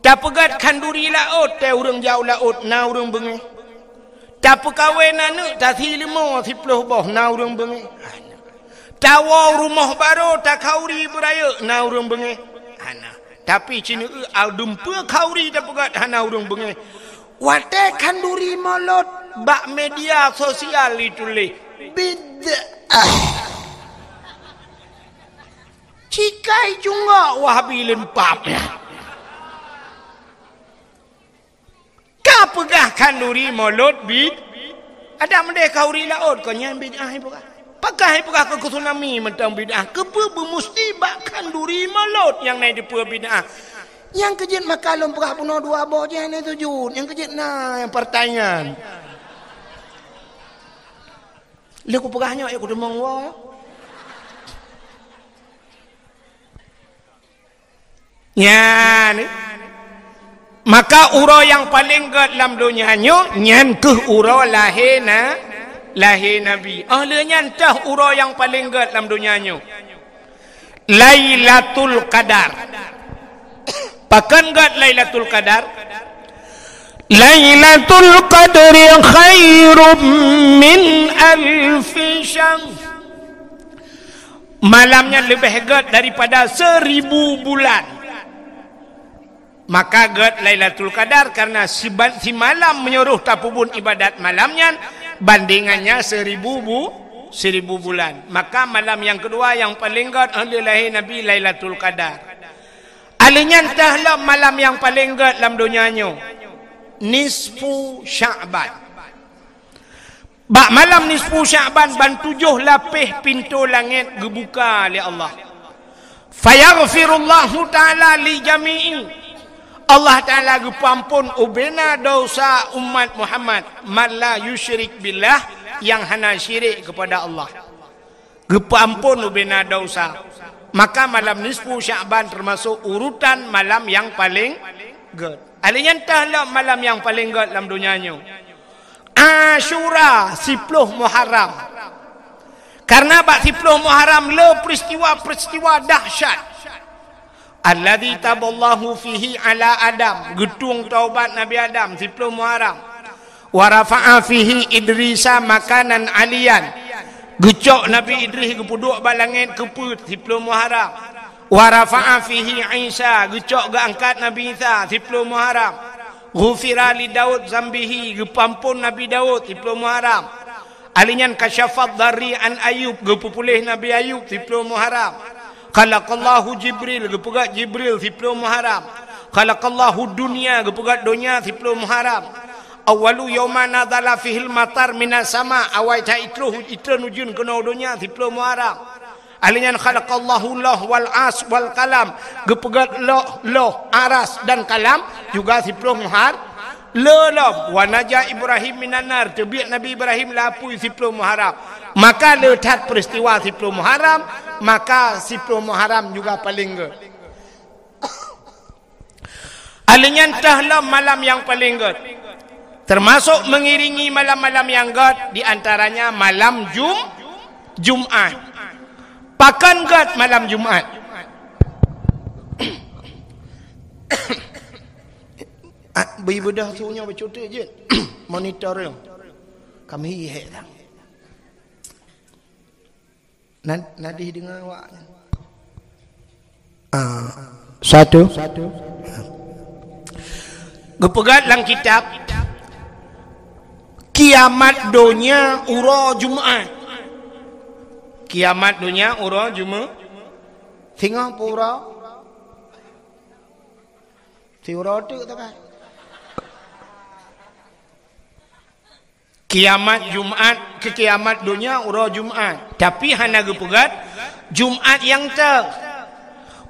Tak pegat kanduri laut, teh urang jauh laut, na urang bengeh. Tak pekawin anak, tak silemo 10 boh, na urang bengeh. Tawa rumah baru, tak kauri beraya, na urang bengeh. Ana. Tapi cina aldumpa kauri tak pegat, hana urang bengeh. Wate kanduri molot, bak media sosial itu le. Bid'ah. Cikai juga wahabi lempapnya. Pegah kanduri molot bid ada mendek kauri laut kau nyan bid'ah pegah pakai pegah ke tsunami mentang bid'ah kepe bermusti bak kanduri molot yang naik di pua bid'ah yang kejit makalom pegah puno dua boh jangan itu jun yang kejit nah yang pertanyaan leku pegahnya aku demong wa nyan maka uro yang paling gad dalam dunia nyan ke uro lahir Nabi. Le nyan tah uro yang paling gad dalam dunia Lailatul Qadar. Pakan gad Lailatul Qadar. Lailatul Qadri khairum min alfi syahr. Malamnya lebih gad daripada 1000 bulan. Maka gad Lailatul Qadar karena si malam menyuruh tapubun ibadat malamnya bandingannya 1000 bulan. Maka malam yang kedua yang paling gad adalah Nabi Lailatul Qadar. Alinya entahlah malam yang paling gad dalam dunianya. Nisfu Sya'ban. Bak malam nisfu Sya'ban ban 7 lapis pintu langit dibuka oleh Allah. Fayaghfirullahu ta'ala li jami'i. Allah Ta'ala gepampun ubena dosa umat Muhammad man la yusyrik billah yang hana syirik kepada Allah. Gepampun ubena dosa. Maka malam nisfu Sya'ban termasuk urutan malam yang paling gad. Alinya entahlah malam yang paling gad dalam dunianya. Asyura 10 Muharram. Karena bak 10 Muharram le peristiwa dahsyat. Alladzi taballahu fihi ala Adam, getung taubat Nabi Adam 10 Muharram. Wa rafa'a fihi Idrisa makanan aliyan. Gecok Nabi Idris ke puduk balangit keput 10 Muharram. Wa rafa'a fihi Isa, gecok ga angkat Nabi Isa 10 Muharram. Ghufira li Daud zambihi, gepampun Nabi Daud 10 Muharram. Alinyan kasyafat dari an Ayub, gepupulih Nabi Ayub 10 Muharram. Khalaqallahu Jibril, gepegat Jibril 10 Muharram. Khalaqallahu dunia, gepegat dunia 10 Muharram. Awalu yawma nadala fihil matar minas sama, awai ta itruh nujun kena dunia 10 Muharram. Alinyan khalaqallahu loh wal as wal kalam, gepegat loh aras dan kalam juga 10 Muharram. Lelam wa naja Ibrahim minanar, terbiak Nabi Ibrahim lapui 10 Muharram. Maka letat peristiwa 10 Muharram, maka 10 Muharram juga paling ge. Alinyan tahlam malam yang paling ge, termasuk mengiringi malam-malam yang ge, di antaranya malam Jumat. Pakan gat malam Jumat. Ibu dah suruhnya bercuti je. Monitor dia. Kami hek dah. Nadih dengan awak. Satu. Gepegat dalam kitab Kiamat Dunia Ura Jumat. Kiamat dunia ura Jumat. Tengah pura. Si ura tu tak. Kiamat Jumat ke kiamat dunia ura Jumat. Tapi hana gepegat Jumat yang ter.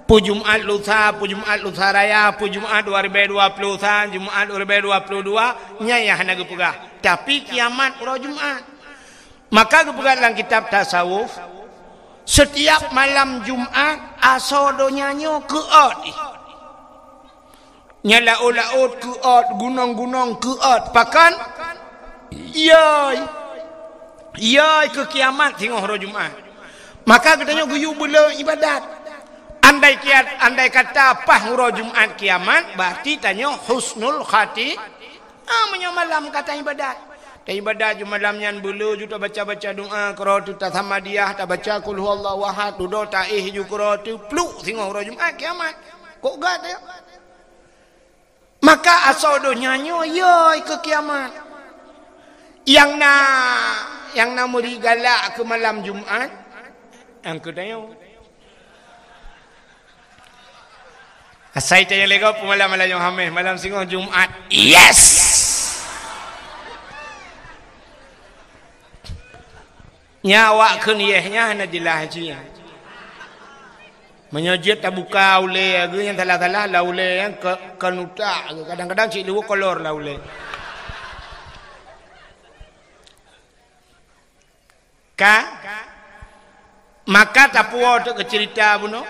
Pu Jumat lusa, pu Jumat lusa raya, pu Jumat 2020, Jumat 2022 nya ya hana gepegat. Tapi kiamat ura Jumat. Maka gepegat dalam kitab tasawuf, setiap malam Jumat asodonyanya keot. Nyala laut keot, gunung-gunung keot. Pakan yai ke kiamat tengok hari Jumat. Maka katanya guyu bela ibadat. Andai kata apa hari Jumat kiamat, berarti tanya husnul khati. Malam kata ibadat. Dan ibadat ju malam nyan bulu ju tak baca-baca doa qiraatu tasamadiyah, tak baca qul huwallahu ahad, duduk taih ju qiraatu pluk tengok hari Jumat kiamat. Kok gad ya? Maka asal do nyanyo yoi ke kiamat. Yang na muri galak ke malam Jumat, yang kedaya. Asai tanya lego malam-malam yang hamil, malam singong Jumat. Yes. Nyawa keniyahnya hana dilahaji. Menyojit tak buka ule, yang salah-salah lah ule, yang kenutak. Kadang-kadang cik luar kolor lah ule. Maka tak puas tu cerita buno.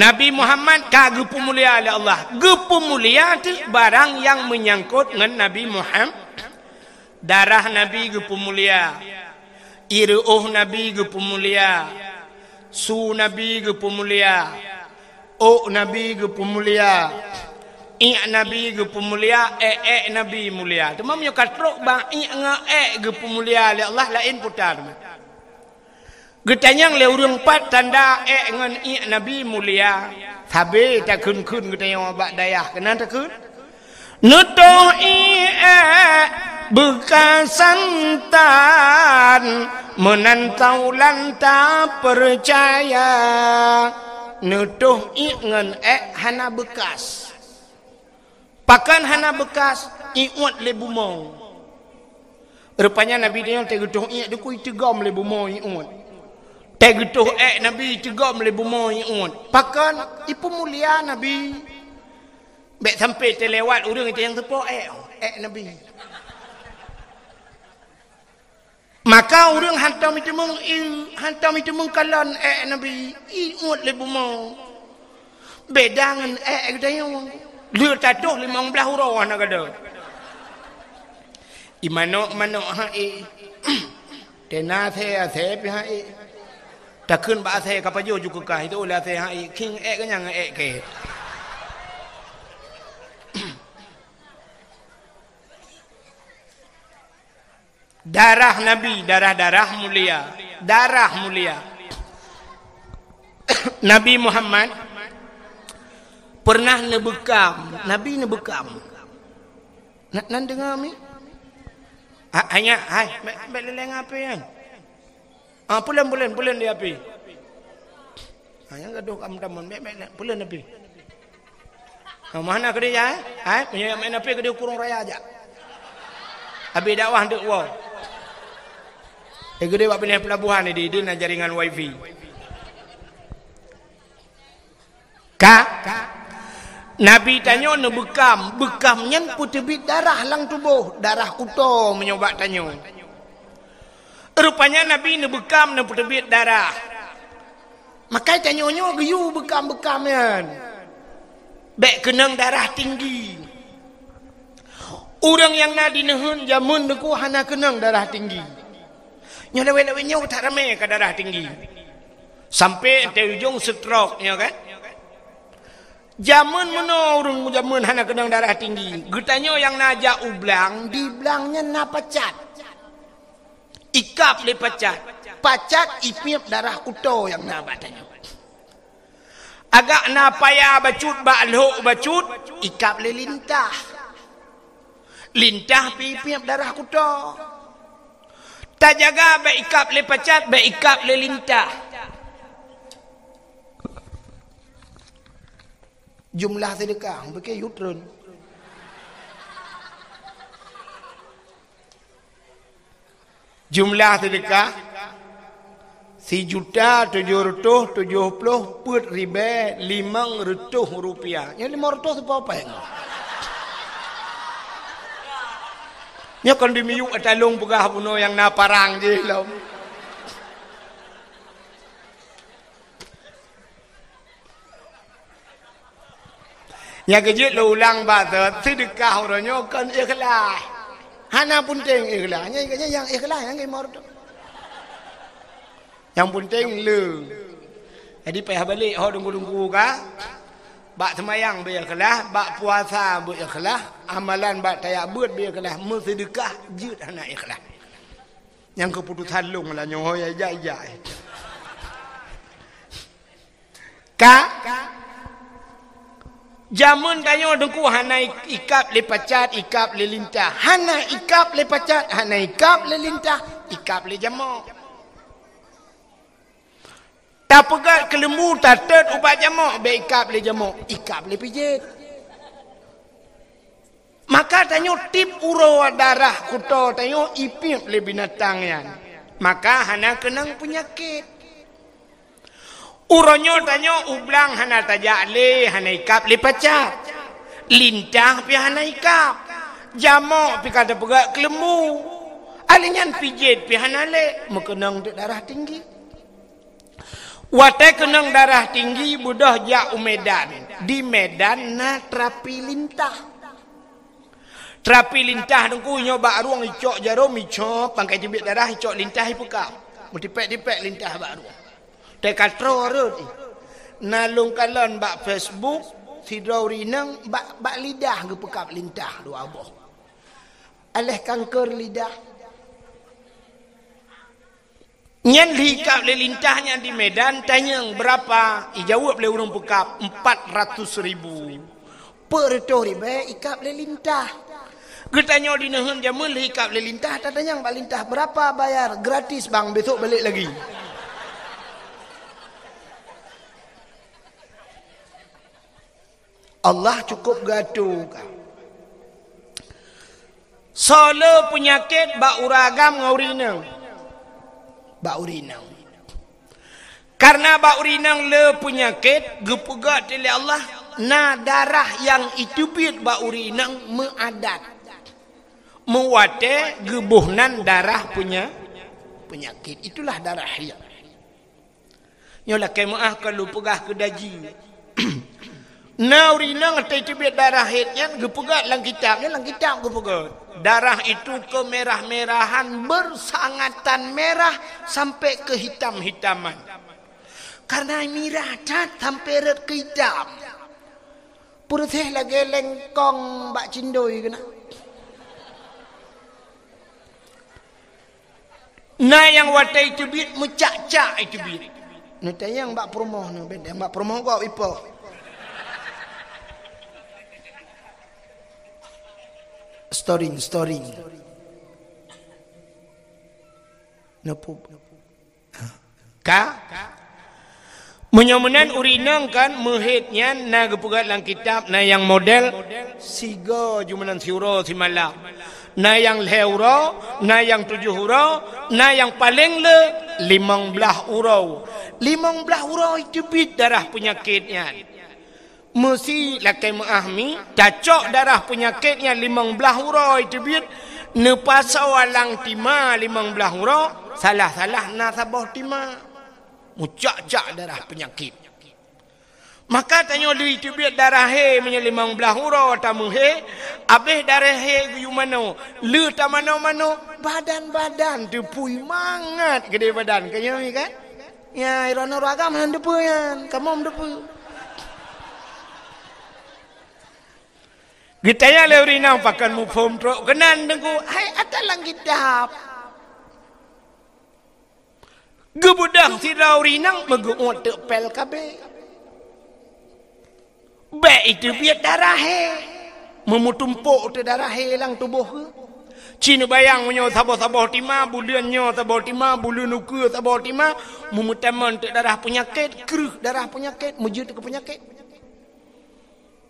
Nabi Muhammad ka gepu mulia oleh Allah. Gepu mulia tu barang yang menyangkut dengan Nabi Muhammad. Darah Nabi gepu mulia. Iruh Nabi gepu mulia. Su Nabi gepu mulia. O Nabi gepu mulia. Nabi gepu mulia. Nabi mulia. Temam yo katrok bang gepu mulia oleh Allah lain putar. Getanyang le urang pat tanda ngan Nabi mulia. Tabe tak kun getanyang bak dayah kenan tak kun. Nutoh bekas santan menantau lanta percaya. Nutoh ngan hana bekas. Pakan hana bekas iwat le bumong. Rupanya Nabi dia tegutuh dia kui tegam le bumong iwat. Tegutuh Nabi tegam le bumong iwat. Pakan ipu mulia Nabi. Bek sampai terlewat urang itu yang tepo Nabi. Maka urang hantam itu mengkalan Nabi iwat le bumong. Beda dengan katanya. Dia tatuh 15 huruf nak ada. Imano tena the pihak takun ba the kapajo juga kah itu ulah the king kenyang ke. Darah Nabi, darah mulia. Nabi Muhammad pernah nebekam. Nabi nebekam. Nak dengar mi? Hanya, leleng apa kan? Pulen dia api. Hanya gaduh kam tamun, pulen api. Mana ke dia? Punya main api ke dia kurung raya aja. Abi dakwah dek wow. Gede buat pindah pelabuhan ni dia nak jaringan wifi. Nabi tanya nak bekam nyen putebit darah lang tubuh, darah kuto menyobat tanya. Rupanya Nabi nak bekam nak putebit darah. Makai tanya-nya geyu bekam-bekam kan. Bek kenang darah tinggi. Orang yang nak dinehun jamun deku hana kenang darah tinggi. Nya lewe-lewenya tak ramai ke darah tinggi. Sampai te ujung stroke nya kan. Jamun mana orang jamun hana kenang darah tinggi. Getanya yang najak ublang, di blangnya na pacat. Ikap le pacat. Pacat ipip darah kuto yang na batanya. Agak na payah bacut bakluk bacut, ikap le lintah. Lintah pipip darah kuto. Tak jaga baik ikap le pacat, baik ikap le lintah. Jumlah sedekah pakai yutron. Jumlah sedekah 1.770.500 rupiah. Yang 500 apa yang? Nya kon dimiyu atalong pegah puno yang na parang je lah. Yang kejut lo ulang bahasa sedekah orangnya kan ikhlas. Hana penting ikhlas. Yang ikhlas yang gemar tu. Yang penting le. Jadi payah balik ho tunggu-tunggu ka. Bak semayang be ikhlas, bak puasa be ikhlas, amalan bak tayak beut be ikhlas, sedekah jeut hana ikhlas. Yang keputusan long lah nyoh ya jai. Jamun tanya dengku hana ikap le pacat, ikap le lintah. Hana ikap le pacat, hana ikap le lintah, ikap le jamak. Tak pegat ke lembu, tak tet ubat jamak, be ikap le jamak, ikap le pijit. Maka tanya tip uro darah kuto, tanya ipip le binatang yan. Maka hana kenang penyakit. Uronyo tanya ublang hana tajak le, hana ikap le pacat. Lintah pi hana ikap. Jamak pi kata pegat ke lembu. Alinyan pijit pi hana le, mekenang darah tinggi. Watai kenang darah tinggi budah jak Medan. Di Medan na terapi lintah. Terapi lintah dengku nyoba ruang icok jarum icok pangkai jebit darah icok lintah ipekap. Mutipek-dipek lintah bak ruang. Tekatro rut. Nalung kalon bak Facebook sidrau rinang bak lidah ge pekap lintah dua aboh. Aleh kanker lidah. Nyan hikap le lintahnya di Medan tanya berapa? Ijawab le urang pekap 400.000. Per tori be ikap le lintah. Getanya di nehun jamun le hikap le lintah tanya bak lintah berapa bayar? Gratis bang, besok balik lagi. Allah cukup gaduh kau. Solo penyakit bak uragam ngaurinang. Bak urinang. Karena bak urinang le penyakit gepegat oleh Allah. Na darah yang itu bit bak urinang meadat. Mewate gebuhnan darah punya penyakit. Itulah darah haid. Nyolah kemaah kalau pegah ke daji. Na urinang atai tibit darah haidnya gepegat lang kitabnya lang kitab gepegat. Darah itu kemerah-merahan bersangatan merah sampai ke hitam-hitaman. Karena merah cat sampai red ke hitam. Purutih lagi lengkong bak cindoi kena. Nah yang watai tibit mucak-cak tibit. Ni tayang bak promoh ni, benda bak promoh kau ipo. Story. Napu. Ka? Menyomenan urinang kan mehitnya na gepugat lang kitab na yang model siga jumanan siuro si malam. Na yang leuro, na yang 7 hurau, na yang paling le 15 hurau. 15 hurau itu bit darah penyakitnya. Mesti lakai mengahmi, cacok darah penyakitnya 15 hurau itu bit. Nepasau alang tima 15 hurau, salah-salah na sabah tima. Mucak-cak darah penyakit. Maka tanya li itu biar darah he punya 15 hurau tamu he, habis darah he gu mano, lu ta mano-mano, badan-badan tepui mangat gede badan kaya ni kan? Ya, irona ragam han depu yan, kamom depu. Gitaya le urinang pakan mu phom tro kenan dengku, hai atalang gidap. Gebudang si raurinang meguot pel kabe. Baik itu biar darah he. Memutumpuk tu darah he lang tubuh ke. Cina bayang punya sabah-sabah tima, bulannya sabah tima, bulan ukur sabah tima. Memutaman tu darah penyakit, keruh darah penyakit, mujud ke penyakit.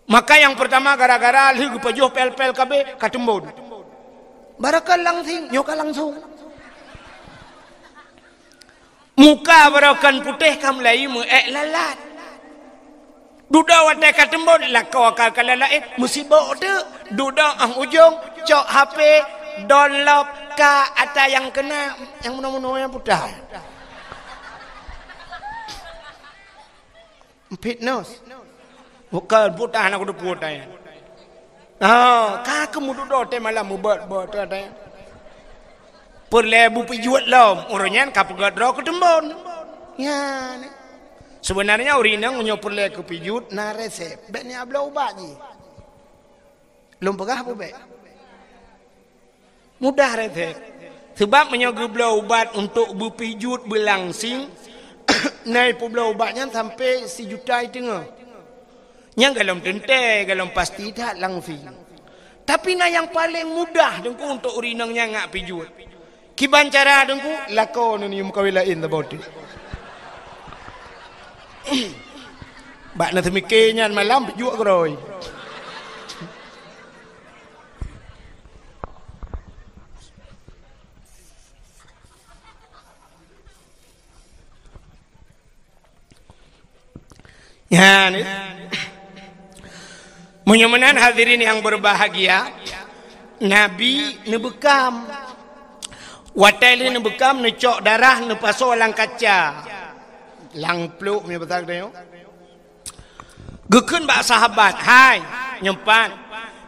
Maka yang pertama gara-gara lihu pajuh pel-pel kabe katembun. Barakal langsing, nyoka langsung. Muka berakan putih kam lai mu lalat. Duda watai katembon lah kau akal kalalait musibah tu. Duda ang ujung cok HP download ka ata yang kena yang mana-mana yang putih. Fitness. Bukan putih nak udah putih. Ka kamu duda te malam mu buat ada. Perlebu pijuat lom, orangnya kapegat roh ketembon. Ya, sebenarnya urinang punya perle ke pijut na resep. Bet ni abla ubat je. Lom pegah apa bet? Mudah resep. Sebab menyogu bela ubat untuk berpijut berlangsing, naik bela ubatnya sampai 1 juta tengah. Yang galom tente, galom pasti tak langsing. Tapi na yang paling mudah dengku untuk urinangnya ngak pijut. Kiban cara dengku lakon ni muka wilain taboti. Bak na temikenya malam pijut keroi. Ya ni. Menyemenan hadirin yang berbahagia, Nabi nebekam. Watai ni bekam ni cok darah ni paso lang kaca. Lang pluk ni betul dia. Gekun bak sahabat, hai nyempan.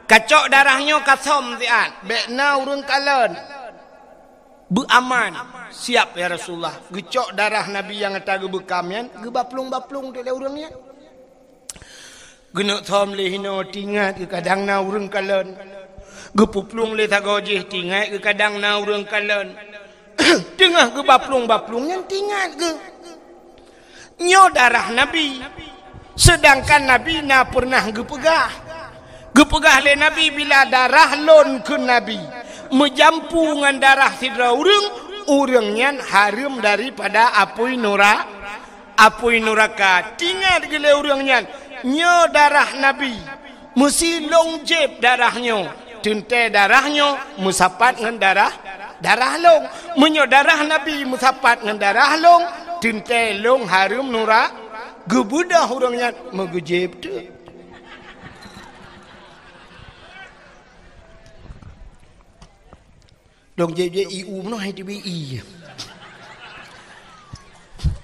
Kacok darahnya kasom tiat. Bekna urun kalen. Beraman. Siap ya Rasulullah. Gecok darah Nabi yang kata gebekam yan, gebaplung-baplung tu le urangnya. Genuk thom le hino tingat ke kadang na urun kalen. Gepuplung le tagojih tingat ke kadang na urang kalen. Tengah ke baplung-baplung yang tingat ke. Nyo darah Nabi. Sedangkan Nabi na pernah gepegah. Gepegah le Nabi bila darah lon ke Nabi. Menjampu dengan darah sidra urangnya harum daripada apui neraka. Tingat ke le urangnya. Nyo darah Nabi. Mesti longjeb darahnya. Tuntai darahnya musapat dengan darah long. Menyo darah Nabi musapat dengan darah long. Tuntai long harum nura. Gebudah orangnya megejeb tu. Long jeb iu mana hai TBI.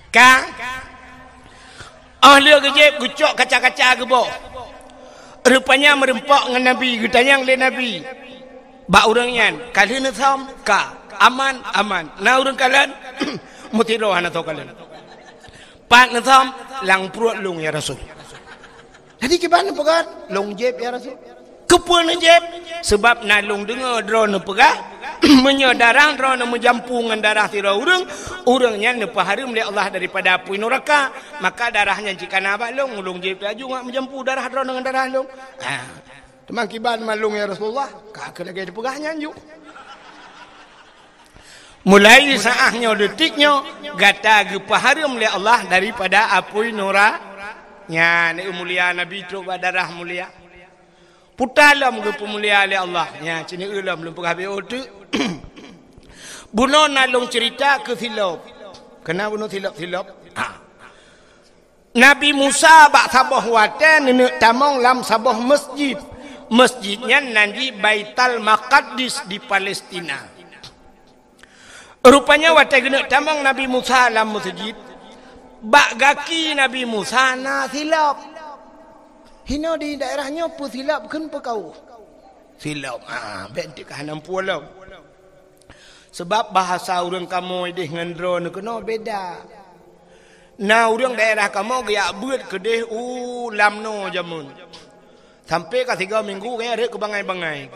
Ka ahli gejeb gucok kaca-kaca gebo. Rupanya merempak dengan Nabi, getanyang le Nabi. Bak orangnya, kalian sam ka aman. Na orang kalian mutiro hana to kalian. Pat nasam lang perut long ya Rasul. Jadi kibana pegat long jeb ya Rasul. Kepun jeb sebab na long dengar drone pegat menyodarang drona menjampungan darah tira urangnya nepahareum oleh Allah daripada api neraka, maka darahnya jika nabak long ulung je pelaju ngak menjampu darah drona dengan darah long. Temang kiban malung ya Rasulullah, kak lagi dipegahnya anjuk. Mulai saahnya detiknya gata gepahareum oleh Allah daripada api neraka-nya ni mulia Nabi tu darah mulia. Putalam ke pemulia oleh Allah. Ya, cini ulam belum pernah habis tu. Buno nalung cerita ke silap. Kenapa buno silap-silap? Nabi Musa bak sabah watan nenek tamong lam sabah masjid. Masjidnya nanti Baitul Maqdis di Palestina. Rupanya watan nenek tamong Nabi Musa lam masjid. Bak gaki Nabi Musa na silap. Hina di daerahnya pun silap kan kau silap bentik hanam pulau sebab bahasa orang kamu dengan drone kena beda. Nah orang daerah kamu gaya buat kedeh lamno jamun sampai ke 3 minggu gaya rek ke bangai-bangai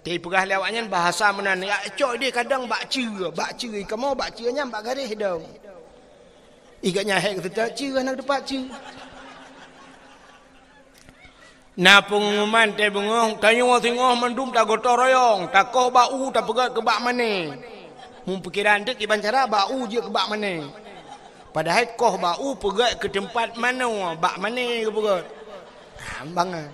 ti pegah lewatnya bahasa menan ya cok dia kadang bakci kamu bakcinya bak garis dong iganya hek kita cia nak dapat cia. Na pengumuman teh bengong tanyo tengok mendum tak gotong royong tak koh bau tak pegat ke bak mane mun pikiran dik iban cara bau je ke bak mane padahal koh bau pegat ke tempat mana bak mane ke pegat bangan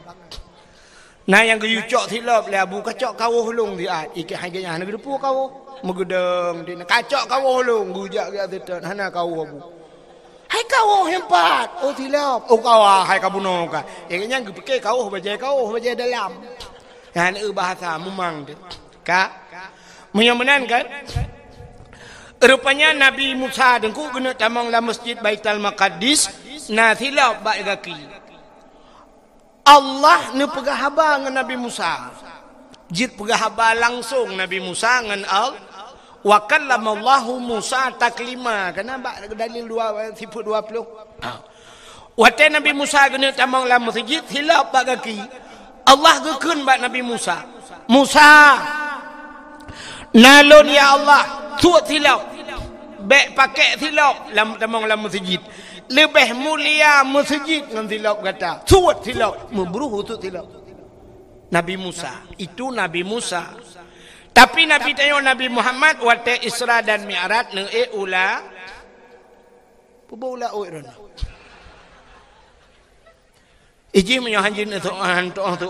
nah yang geyucok silap le abu kacok kawuh long dia ikit haganya hana gedepu kawuh megedeng dia kacok kawuh long gujak dia tetan hana kawuh abu. Hai kau hempat, silap. Kau hai kabuno ka. Yang yang pakai kau baca dalam. Yang bahasa memang tu. Ka, menyamanan kan? Rupanya Nabi Musa dengku kena tamang la masjid Baitul Maqdis, na silap bak gaki. Allah ne pegah haba dengan Nabi Musa. Jit pegah haba langsung Nabi Musa dengan wa kallamallahu Musa taklima kana dalil 20. Wate Nabi Musa kena tamang la masjid hilap bak kaki. Allah gekeun bak Nabi Musa. Musa nalon ya Allah tuat hilap. Bek pakai hilap lam tamang la masjid. Lebih mulia masjid dengan hilap kata. Tuat hilap membruh tu hilap. Nabi Musa, itu Nabi Musa. Tapi Nabi tanya Nabi Muhammad wate Isra dan Mi'raj ne ula pubula oiron. Iji menyo hanjin tu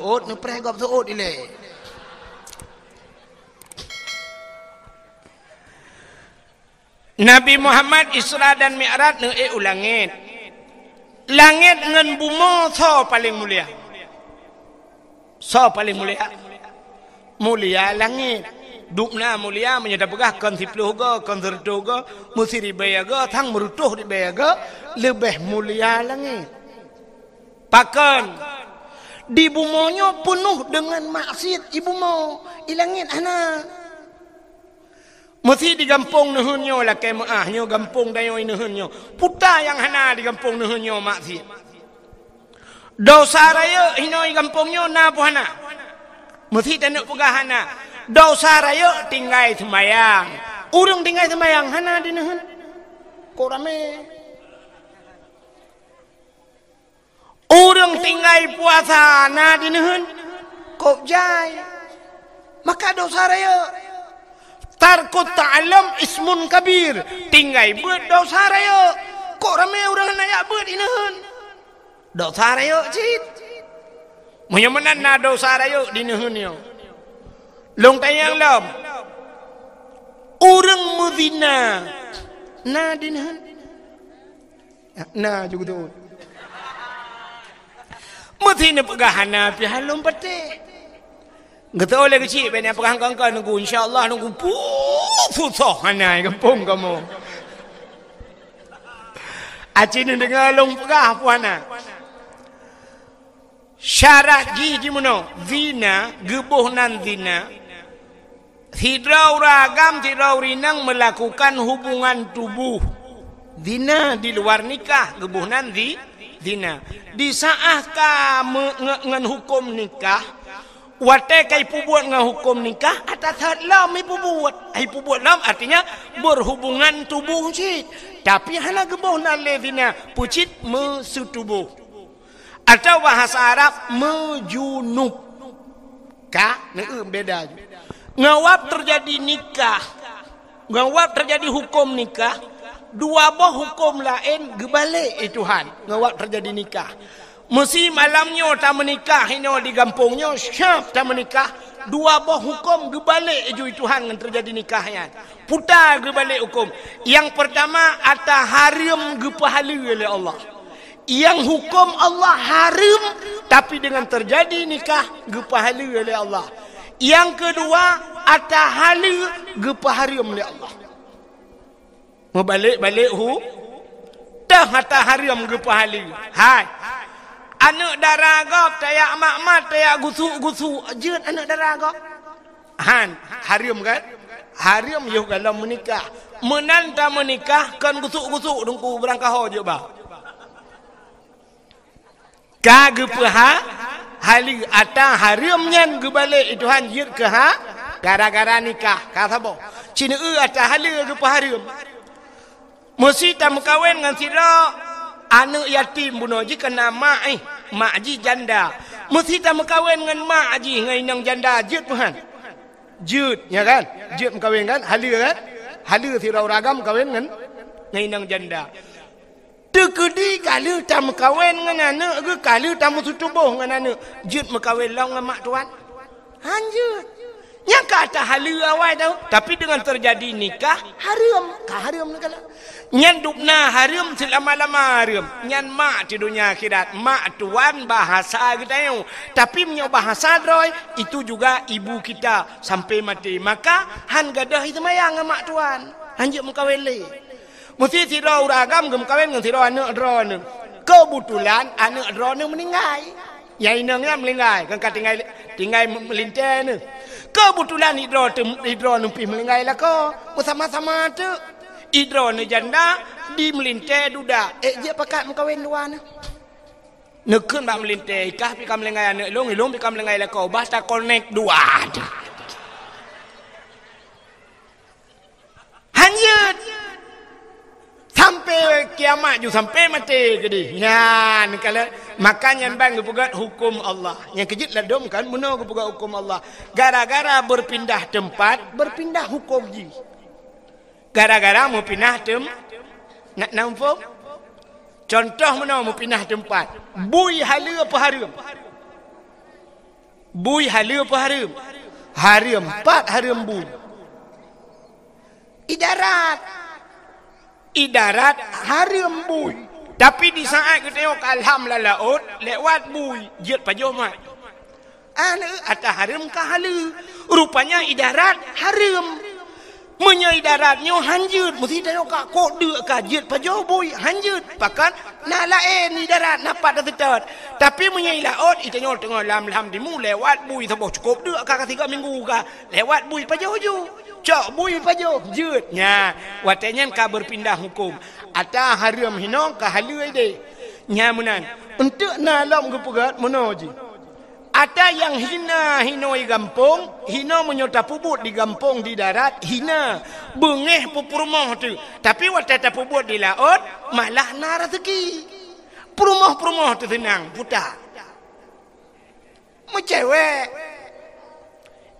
ot ne pregop tu ot ile. Nabi Muhammad Isra dan Mi'raj ne langit. Langit dengan bumi so paling mulia. So paling mulia. Mulia langit dukna mulia menyedap begah kon 10 go kon 30 go musiri bayaga thang merutuh di bayaga lebih mulia langit pakan di bumonyo penuh dengan maksiat ibu mau ilangit ana mesti di kampung nuhunyo lah kemaahnya kampung dayo nuhunyo puta yang hana di kampung nuhunyo maksiat dosa raya hinoi kampungnya na puhana mesti tak nak pegahana dosa raya tinggal semayang urang tinggal semayang hana di nehun kok rame urang tinggal puasa na di nehun kok jai maka dosa raya tarkut ta'alam ismun kabir tinggal buat dosa raya kok rame urang nak buat di nehun dosa raya cit menyamanan na dosa raya di nehunyo long tayang lam orang muzina na di nehun na juga tu mesti ne pegahana pi halum pete ngata oleh kecil ben pegah kangkang nunggu insyaallah nunggu susah hana kampung kamu acin dengar long pegah puana syarat gigi muno zina gebuh nan zina hidrau ragam hidrau rinang melakukan hubungan tubuh zina di luar nikah gebuh nan zina di saat ka ngan hukum nikah Watai kai buat dengan hukum nikah atas halam ibu buat. Ibu buat lam artinya berhubungan tubuh cit. Tapi hana gebuh nalevina pucit mesutubuh. Atau bahasa Arab mejunub. Ka, beda. Ngawap terjadi nikah. Ngawap terjadi hukum nikah. Dua boh hukum lain gebalik Tuhan. Ngawap terjadi nikah. Mesti malamnya tak menikah ini di kampungnya syaf tak menikah. Dua boh hukum gebalik Tuhan yang terjadi nikahnya. Putar gebalik hukum. Yang pertama atas haram gepahala oleh Allah. Yang hukum Allah haram tapi dengan terjadi nikah gepahala oleh Allah. Yang kedua atas halal gepaharam oleh Allah. Membalik-balik dah atas haram gepahala. Hai. Anak darah gop tayak mak-mak tayak gusu-gusu jeut anak darah gop. Han, haram kan? Haram yo kalau menikah. Menanta menikah kan gusuk-gusuk dengku berangkah je bah. Kage paha hali ata haram nyan gebalik Tuhan jeut ke ha gara-gara nikah. Kata bo. Cina ata halal ge haram. Mesti tam kawin dengan sira anak yatim bunuh ji kena mak mak ji janda. Mesti tak berkahwin dengan mak ji ngai nang janda jeut Tuhan. Jeut ya kan? Jeut berkahwin kan? Hala kan? Hala sirau ragam kahwin dengan ngai nang janda. Tekedi kala tak berkahwin dengan anak ke kala tak bertubuh dengan anak. Jeut berkahwin long dengan mak tuan. Hanjut. Yang kata hala awal tahu, tapi dengan terjadi nikah haram. Ka haram kala. Nyan dupna haram selama-lama haram. Nyan mak di dunia akhirat. Mak tuan bahasa kita yang. Tapi punya bahasa droy itu juga ibu kita sampai mati. Maka han gadah itu mayang dengan mak tuan. Hanjut mengkawin le. Mesti sirau ragam mengkawin dengan sirau anak drone. Kebetulan anak drone meninggal. Yang inangnya meninggal. Kan tinggal melintas ni. Kebetulan hidro nempi melingkai lah ko. Bersama-sama tu. Hidro ni janda di melintai duda. Dia pakat mengkawin luar ni. Nekun bak melintai. Ikah pika melingkai anak long. Ilong pika melingkai lah ko. Basta connect dua. Hanyut. Sampai kiamat ju sampai mati ke di. Ya, ni kalau makanya bang kepugat hukum Allah. Yang kejut lah dom kan muna kepugat hukum Allah. Gara-gara berpindah tempat, berpindah hukum ji. Gara-gara mau pindah nak nampak? Contoh mana mau pindah tempat. Bui hala apa haram? Bui hala apa haram? Haram, 4 haram bui. Idarat haram bui. Tapi di saat kita tengok alhamdulillah laut lewat bui jeut pajoh mat. Atas haram ke halal. Rupanya idarat haram. Menya idaratnya hanjut. Mesti tengok kak kok dek ka jeut pajoh bui hanjut. Pakan nak lain idarat napak dah tetat. Tapi menya laut itu tengok lam dimu lewat bui sabah cukup dek ka 3 minggu ka lewat bui pajoh ju. Cok bui pajoh jeut nya watenya ka berpindah hukum ata haram hino ka halal de nya munan untuk nalam gepegat monoji ata yang hina hinoi gampung hina menyota pubut di gampung di darat hina bengeh pupurmoh tu tapi watata pubut di laut malah na rezeki purmoh tu tenang putar macewek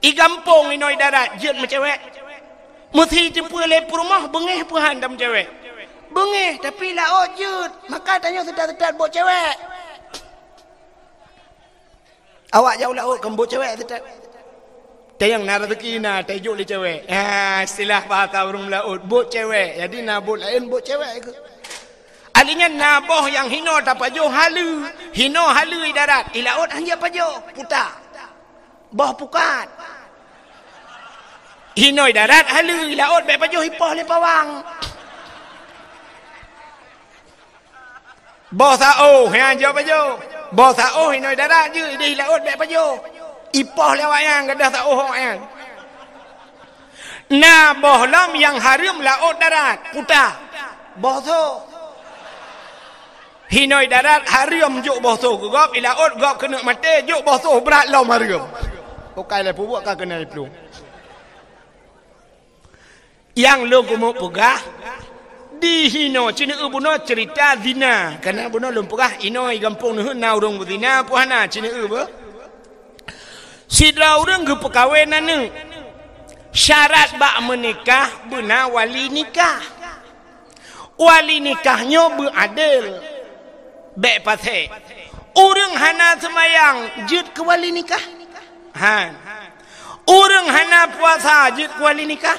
i gampung hinoi darat jeut macewek mesti jumpa lepur rumah bengeh puhan dalam cewek. Bengeh tapi laut jeut. Maka tanya sedar-sedar buat cewek. Awak jauh laut kan buat cewek sedar. Tayang nak rezeki na tajuk le cewek. Istilah bahasa orang laut buat cewek. Jadi nak buat lain buat cewek ke. Alinya naboh yang hino tak pajoh halu. Hino halu di darat. Di laut hanya pajoh putar. Boh pukat. Hinoi darat halu laut baik pajoh hipoh le pawang. Bosao yang jawab pajoh. Bosao hinoi darat je di laut baik pajoh. Hipoh le wayang gadah sao wayang. Nah bohlam yang haram laut darat putar. Boso. Hinoi darat haram juk boso gop laut gop kena mati juk boso berat lam haram. Okai le pubuak ka kena iplu. Yang lo kumu pegah dihino cina buno cerita zina karena buno lum pegah ino i kampung nu na urang zina puhana cina ba. Sidra urang ge perkawinan nu syarat bak menikah beuna wali nikah. Wali nikahnya beradil. Baik pasal orang hana semayang jid ke wali nikah. Han. Orang hana puasa jid ke wali nikah.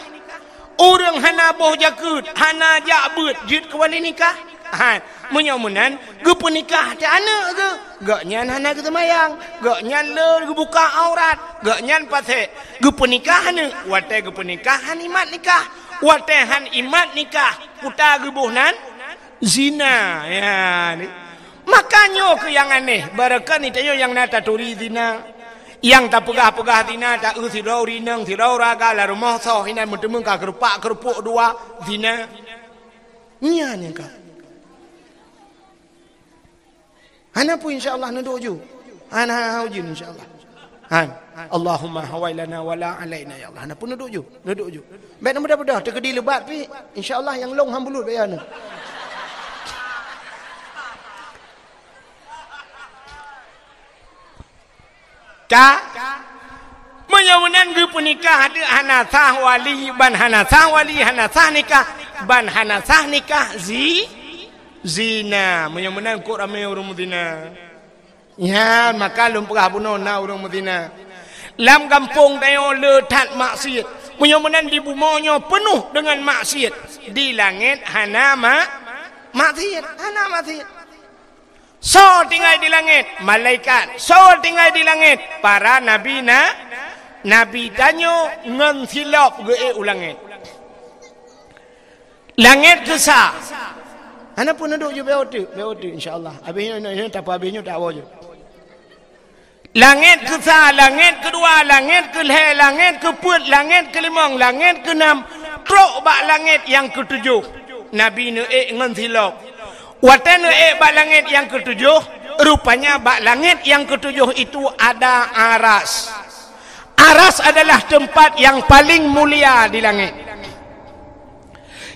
Orang hana boh jakut, hana jakbut jid ke wali nikah. Han. Menyamunan ge penikah te ana ke? Gak nyan hana ke semayang, gak nyan le ge buka aurat, gak nyan pasal ge penikah ne, wate ge penikahan imat nikah. Watehan imat nikah kuta gebuhnan zina ya ni. Makanya ke yang aneh barakan ni tayo yang nata turi zina yang tak pegah-pegah zina tak usirau rinang sirau raga la rumah so hinan mutemun ka kerupak kerupuk dua zina nya ni ka ana pun insyaallah nunduk ju ana haujin insyaallah han Allahumma hawailana wala alaina ya Allah. Ana pun duduk ju. Baik mudah-mudah terkedi lebat pi insyaallah yang long hambulut bayar ni. Ka menyamunan ge penikah ada hanasah wali ban hanasah wali hanasah nikah ban hanasah nikah zina menyamunan kok ramai orang zina. Ya, maka lum pegah buno na urang Madinah. Lam kampung tayo letat maksiat. Menyamunan di bumonyo penuh dengan maksiat. Di langit hana maksiat, hana maksiat. So tinggal di langit malaikat. So tinggal di langit para nabi nabi tanyo ngan silap ge ulangit. Langit kesah. Ana pun duduk je beotu insyaallah. Habisnya ini tak apa habisnya tak awal je. Langit ke sah, langit kedua, langit ke leh, langit ke put, langit ke limang, langit ke enam. Trok bak langit yang ketujuh. Nabi ne ngan silap. Watan ne bak langit yang ketujuh, rupanya bak langit yang ketujuh itu ada aras. Aras adalah tempat yang paling mulia di langit.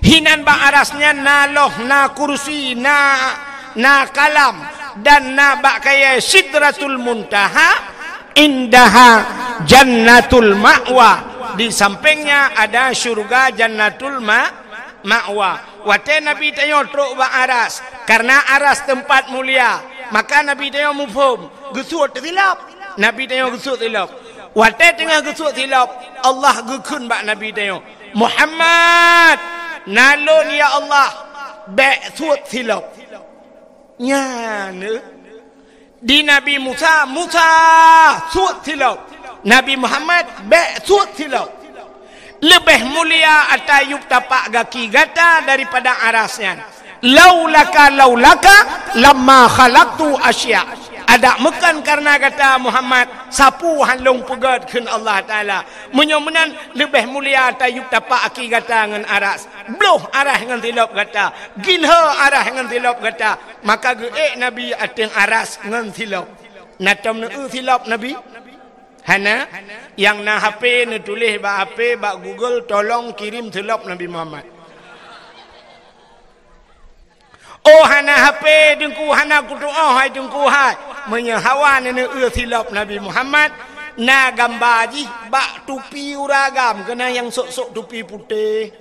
Hinan bak arasnya na loh, na kursi, na kalam dan na bak kaya sidratul muntaha indaha jannatul ma'wa. Di sampingnya ada syurga jannatul ma'wa. Wate Nabi tayo truk bak aras karena aras tempat mulia. Maka Nabi tayo mufhum gesut tilap. Nabi tayo gesut tilap. Wate tengah gesut tilap Allah gekun bak Nabi tayo Muhammad nalun ya Allah bek suat silap nya ne di Nabi Musa suat silap Nabi Muhammad bek suat silap lebih mulia atayub tapak gaki gata daripada arasnya laulaka lamma khalaqtu asya. Ada mekan karena kata Muhammad sapu handung pegat kun Allah Taala menyomenan lebih mulia tayub tapak aki kata ngan aras bloh arah ngan tilap kata gilha arah ngan tilap kata maka ge Nabi ateng aras ngan tilap natam ne tilap Nabi hana yang na HP ne tulis ba HP ba Google tolong kirim tilap Nabi Muhammad. Oh hana HP dengku hana kutu oh hai dengku hai menyahawan ne silap Nabi Muhammad na gambar ji bak tupi uragam kena yang sok-sok tupi putih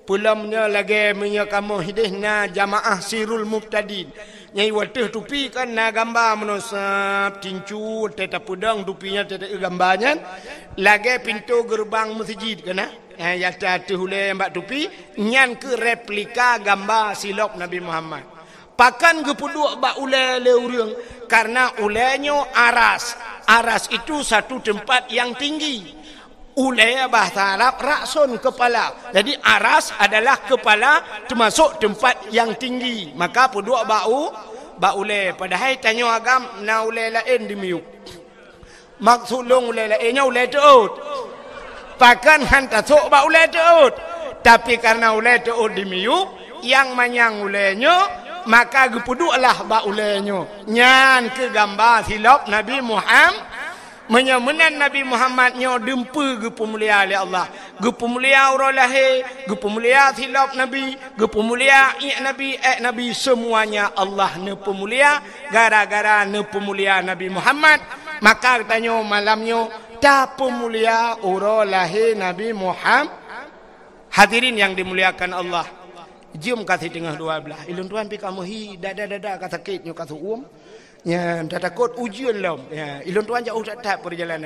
pulamnya lagi menyakamu hidih na jamaah sirul muftadin nyai watih tupi kan na gambar menosap tincu teta pedang tupinya teta gambarnya lagi pintu gerbang masjid kena ya tatu hule mbak tupi nyan ke replika gambar silap Nabi Muhammad pakan gepuduk bak ule le urang karena ulenya aras itu satu tempat yang tinggi. Ule bahasa Arab raksun kepala. Jadi aras adalah kepala termasuk tempat yang tinggi. Maka puduk bak ule padahal tanya agam na ule lain dimiuk. Maksud long ule lainnya ule teut. Pakan hantar sok bak ule teut. Tapi karena ule teut dimiuk yang manyang ulenya maka gepuduklah bak ulenya nyan ke gambar silap Nabi Menyamunan Nabi Muhammad nyo dempa ge pemulia oleh Allah. Ge pemulia urang lahir, ge pemulia hilaf Nabi, ge pemulia Nabi semuanya Allah ne pemulia gara-gara ne pemulia Nabi Muhammad. Maka katanya malamnya ta pemulia urang lahir Nabi Muhammad. Hadirin yang dimuliakan Allah. Jom kasih tengah 12. Ilun tuan pi kamu hi dada kata sakitnya kata dah takut ujian lah. Ya, ilun tuan jauh tak perjalanan.